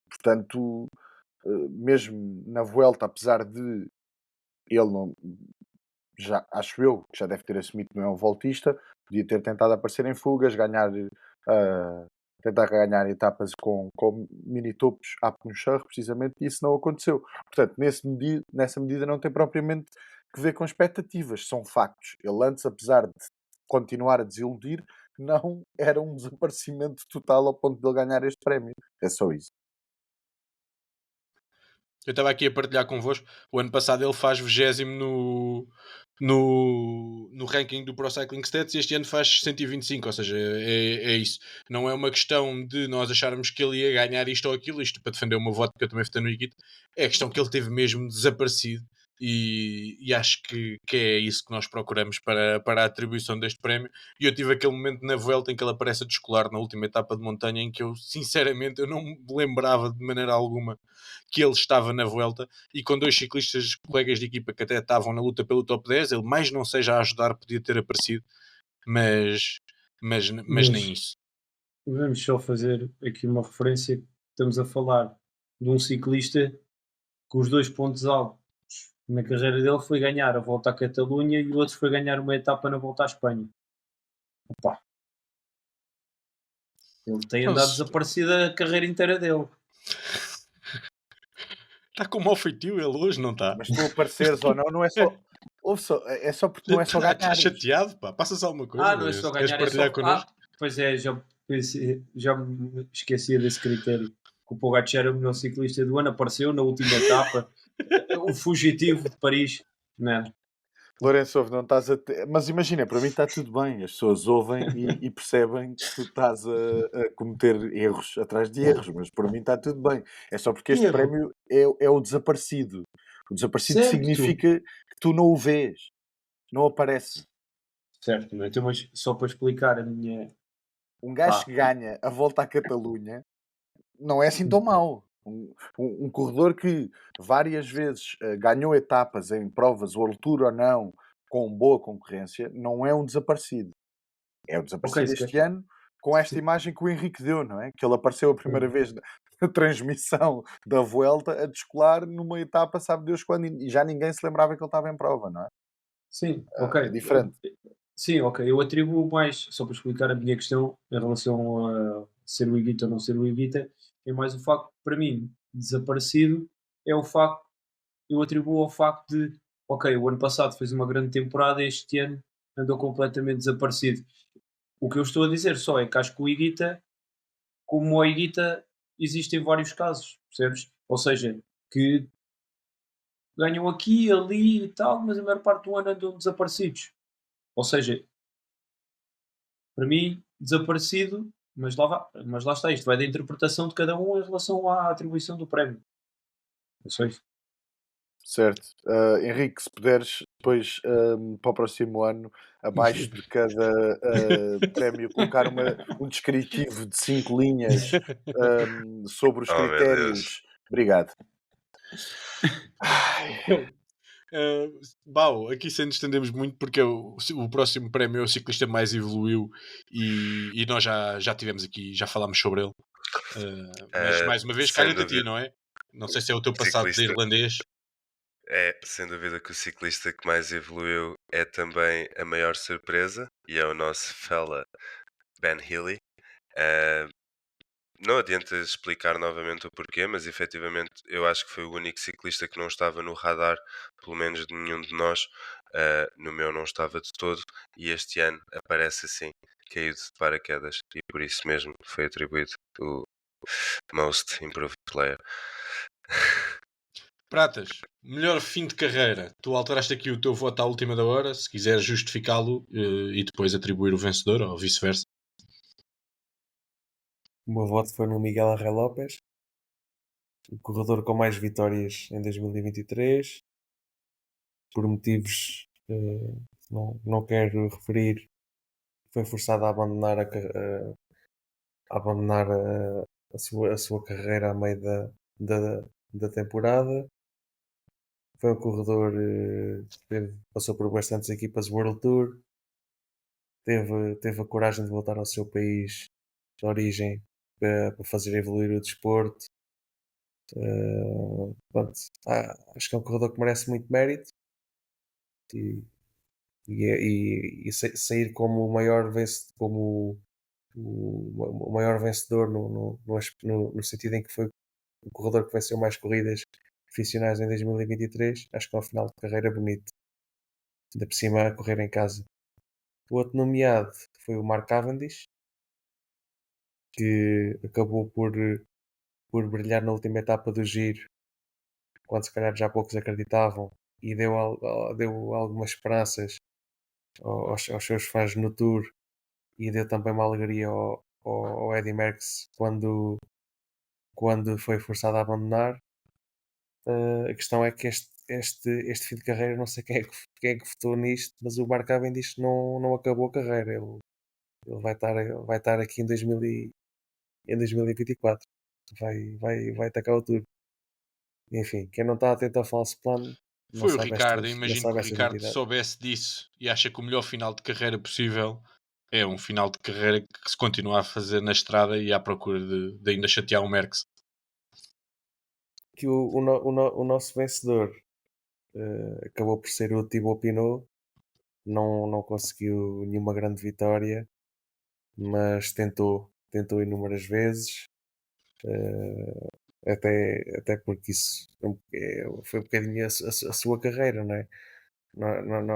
Portanto, mesmo na Vuelta, apesar de ele não, já acho eu que já deve ter assumido que não é um voltista, podia ter tentado aparecer em fugas, tentar ganhar etapas com mini topos à Punchar, precisamente, e isso não aconteceu. Portanto, nessa medida não tem propriamente que ver com expectativas, são factos. Ele antes, apesar de continuar a desiludir, não era um desaparecimento total ao ponto de ele ganhar este prémio. É só isso. Eu estava aqui a partilhar convosco. O ano passado ele faz 20º no ranking do Pro Cycling Stats e este ano faz 125, ou seja, é isso. Não é uma questão de nós acharmos que ele ia ganhar isto ou aquilo, isto para defender o meu voto, que eu também votei no Iguito. É a questão que ele teve mesmo desaparecido e acho que é isso que nós procuramos para a atribuição deste prémio. E eu tive aquele momento na Vuelta em que ele aparece a descolar na última etapa de montanha em que eu, sinceramente, eu não me lembrava de maneira alguma que ele estava na Vuelta e com dois ciclistas, colegas de equipa que até estavam na luta pelo top 10, ele mais não seja a ajudar, podia ter aparecido, mas, mas nem Mas isso. vamos só fazer aqui uma referência. Estamos a falar de um ciclista que os dois pontos altos na carreira dele foi ganhar a Volta à Catalunha e o outro foi ganhar uma etapa na Volta à Espanha. Opa, ele tem andado Mas desaparecido a carreira inteira dele. está com mau feitio ele hoje, não está? Mas tu apareceres ou não, não é só. Ouve só, é só porque não é só Está ganhares. chateado, pá. Passa-se alguma coisa, Não é Lourenço. só Queres ganhar, é partilhar só. connosco? Pois é, já me esquecia desse critério. Que o Pogacar era o melhor ciclista do ano, apareceu na última etapa. O fugitivo de Paris, né? Lourenço, ouve, não estás a mas imagina, para mim está tudo bem. As pessoas ouvem e percebem que tu estás a cometer erros atrás de erros, mas para mim está tudo bem. É só porque Que este erro, prémio é o desaparecido. O desaparecido certo, significa que tu não o vês, não aparece. certo, né? Então, mas só para explicar a minha. Um gajo Pá, que ganha a volta à Catalunha não é assim tão mau. Um corredor que várias vezes ganhou etapas em provas World Tour ou não, com boa concorrência, não é um desaparecido. É o ok, desaparecido se este quer. ano com esta imagem que o Henrique deu, não é? Que ele apareceu a primeira vez na transmissão da Vuelta a descolar numa etapa, sabe Deus quando, e já ninguém se lembrava que ele estava em prova, não é? Sim, ok. É diferente. Sim, ok. Eu atribuo mais, só para explicar a minha questão em relação a ser o Higuita ou não ser o Higuita, é mais o facto, para mim, desaparecido, é o facto, eu atribuo ao facto de, ok, o ano passado fez uma grande temporada, este ano andou completamente desaparecido. O que eu estou a dizer só é que acho que o Higuita, como o Higuita, existem vários casos, percebes? Ou seja, que ganham aqui, ali e tal, mas a maior parte do ano andam desaparecidos. Ou seja, para mim, desaparecido, mas lá está, isto vai da interpretação de cada um em relação à atribuição do prémio. É só isso. Certo. Henrique, se puderes, depois para o próximo ano, abaixo de cada prémio, colocar um descritivo de 5 linhas sobre os Oh meu Deus. critérios. Obrigado. Ai, Bau, aqui sem nos estendemos muito porque o próximo prémio é o ciclista mais evoluiu e nós já tivemos aqui, já falámos sobre ele. Mas Uh, mais uma vez, sem calha-te a ti, dúvida, não é? Não sei se é o teu o passado de ciclista irlandês. é sem dúvida que o ciclista que mais evoluiu é também a maior surpresa e é o nosso fella Ben Healy. Uh, não adianta explicar novamente o porquê, mas efetivamente eu acho que foi o único ciclista que não estava no radar, pelo menos de nenhum de nós. No meu não estava de todo, e este ano aparece assim, caído de paraquedas, e por isso mesmo foi atribuído o Most Improved Player. Pratas, melhor fim de carreira. Tu alteraste aqui o teu voto à última da hora, se quiseres justificá-lo e depois atribuir o vencedor ou vice-versa. O meu voto foi no Miguel Arré Lopes, o corredor com mais vitórias em 2023. Por motivos não quero referir, foi forçado a abandonar a sua carreira a meio da, da temporada. Foi um corredor que passou por bastantes equipas World Tour, teve a coragem de voltar ao seu país de origem para fazer evoluir o desporto. Pronto, acho que é um corredor que merece muito mérito e, sair como o maior vencedor, o maior vencedor no sentido em que foi o corredor que venceu mais corridas profissionais em 2023, acho que é um final de carreira bonito, ainda por cima a correr em casa. O outro nomeado foi o Mark Cavendish, que acabou por brilhar na última etapa do Giro, quando se calhar já poucos acreditavam, e deu algumas esperanças aos seus fãs no Tour, e deu também uma alegria ao Eddy Merckx quando foi forçado a abandonar. A questão é que este fim de carreira, não sei quem é que votou nisto, mas o Mark Cavendish não acabou a carreira. Ele vai estar aqui em 2024. Vai atacar o Tour. Enfim, quem não está atento ao falso plano Foi o Ricardo, imagino que o estas Ricardo novidades. soubesse disso e acha que o melhor final de carreira possível é um final de carreira que se continua a fazer na estrada e à procura de ainda chatear o Merckx. Que o nosso vencedor acabou por ser o Thibaut Pinot. Não conseguiu nenhuma grande vitória, mas tentou inúmeras vezes. Até porque isso foi um bocadinho a sua carreira, não é?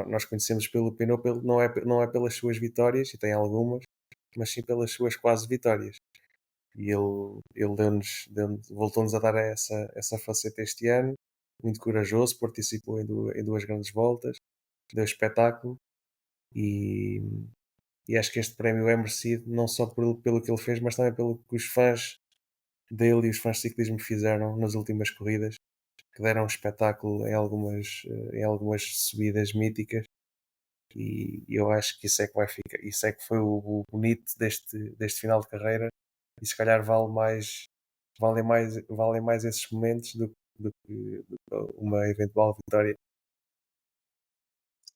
Nós conhecemos pelo Pinot, não é pelas suas vitórias, e tem algumas, mas sim pelas suas quase vitórias. E ele voltou-nos a dar essa faceta este ano, muito corajoso, participou em duas grandes voltas, deu espetáculo, e, e acho que este prémio é merecido não só pelo que ele fez, mas também pelo que os fãs dele e os fãs de ciclismo fizeram nas últimas corridas, que deram um espetáculo em algumas subidas míticas, e eu acho que isso é que vai ficar, isso é que foi o bonito deste final de carreira, e se calhar valem mais esses momentos do que uma eventual vitória.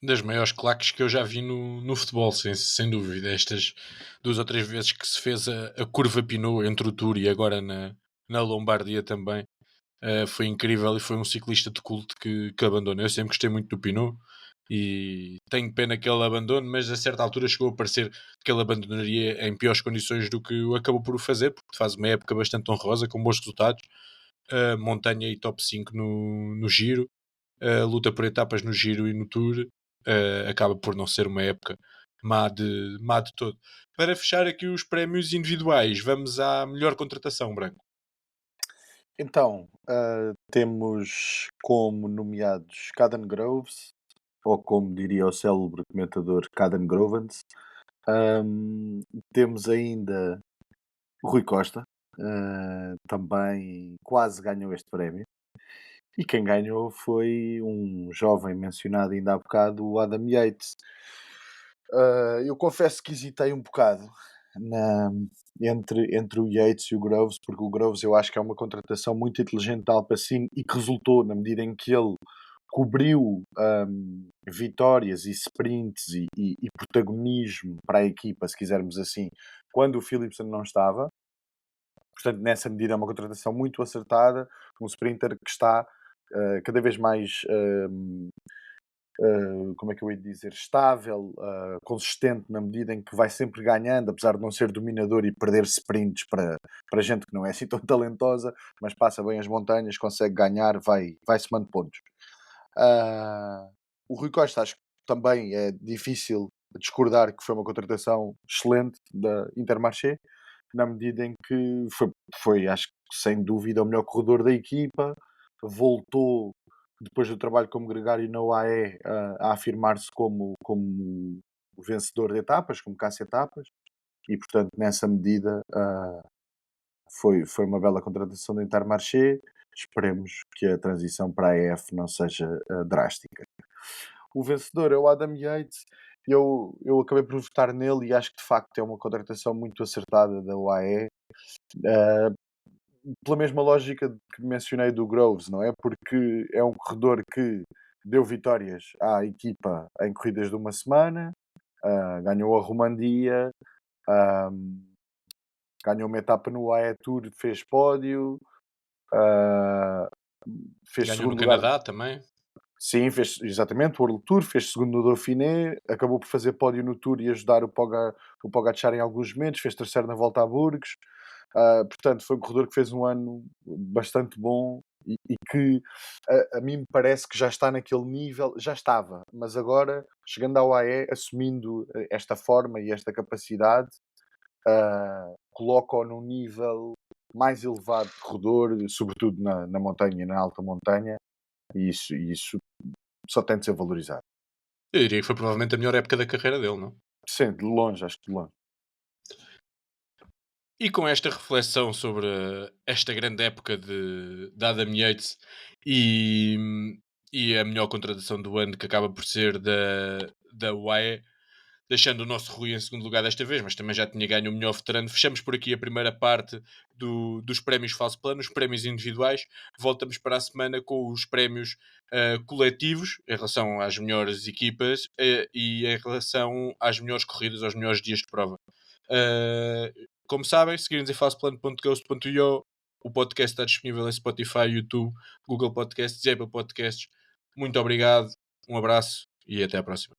Das maiores claques que eu já vi no futebol, sem dúvida. Estas 2 ou 3 vezes que se fez a curva Pinot entre o Tour e agora na Lombardia também. Foi incrível e foi um ciclista de culto que abandona. Eu sempre gostei muito do Pinot e tenho pena que ele abandone, mas a certa altura chegou a parecer que ele abandonaria em piores condições do que o acabou por o fazer, porque faz uma época bastante honrosa, com bons resultados, montanha e top 5 no Giro, luta por etapas no Giro e no Tour, acaba por não ser uma época má de todo. Para fechar aqui os prémios individuais, vamos à melhor contratação, Branco. Então, temos como nomeados Caden Groves, ou como diria o célebre comentador, Caden Grovens. Ahm, Temos ainda o Rui Costa, também quase ganhou este prémio. E quem ganhou foi um jovem mencionado ainda há bocado, o Adam Yates. Eu confesso que hesitei um bocado na- entre o Yates e o Groves, porque o Groves eu acho que é uma contratação muito inteligente da Alpecin e que resultou na medida em que ele cobriu vitórias e sprints e protagonismo para a equipa, se quisermos assim, quando o Philipsen não estava. Portanto, nessa medida é uma contratação muito acertada, um sprinter que está cada vez mais como é que eu ia dizer, estável, consistente na medida em que vai sempre ganhando, apesar de não ser dominador e perder sprints para gente que não é assim tão talentosa, mas passa bem as montanhas, consegue ganhar, vai somando pontos. Ah, o Rui Costa acho que também é difícil discordar que foi uma contratação excelente da Intermarché, na medida em que foi acho que sem dúvida o melhor corredor da equipa, voltou depois do trabalho como gregário na UAE a afirmar-se como o vencedor de etapas, como caça-etapas, e portanto nessa medida foi uma bela contratação da Intermarché. Esperemos que a transição para a EF não seja drástica. O vencedor é o Adam Yates. Eu acabei por votar nele e acho que de facto é uma contratação muito acertada da UAE, pela mesma lógica que mencionei do Groves, não é? Porque é um corredor que deu vitórias à equipa em corridas de uma semana, ganhou a Romandia, ah, ganhou uma etapa no AE Tour, fez pódio, ah, fez Ganhou no segundo lugar. Canadá também. Sim, fez exatamente o World Tour, fez segundo no Dauphiné, acabou por fazer pódio no Tour e ajudar o Pogacar em alguns momentos, fez terceiro na Volta a Burgos. Portanto, foi um corredor que fez um ano bastante bom e que a mim me parece que já está naquele nível, já estava, mas agora, chegando ao AE, assumindo esta forma e esta capacidade, coloca-o num nível mais elevado de corredor, sobretudo na montanha e na alta montanha, e isso só tem de ser valorizado. Eu diria que foi provavelmente a melhor época da carreira dele, não? Sim, de longe, acho que de longe. E com esta reflexão sobre esta grande época de Adam Yates e, e a melhor contratação do ano que acaba por ser da UAE, deixando o nosso Rui em segundo lugar desta vez, mas também já tinha ganho o melhor veterano. Fechamos por aqui a primeira parte dos prémios Falso Plano, os prémios individuais. Voltamos para a semana com os prémios coletivos em relação às melhores equipas e em relação às melhores corridas, aos melhores dias de prova. Uh, Como sabem, seguirem-nos em falsoplano.ghost.io. O podcast está disponível em Spotify, YouTube, Google Podcasts e Apple Podcasts. Muito obrigado, um abraço e até à próxima.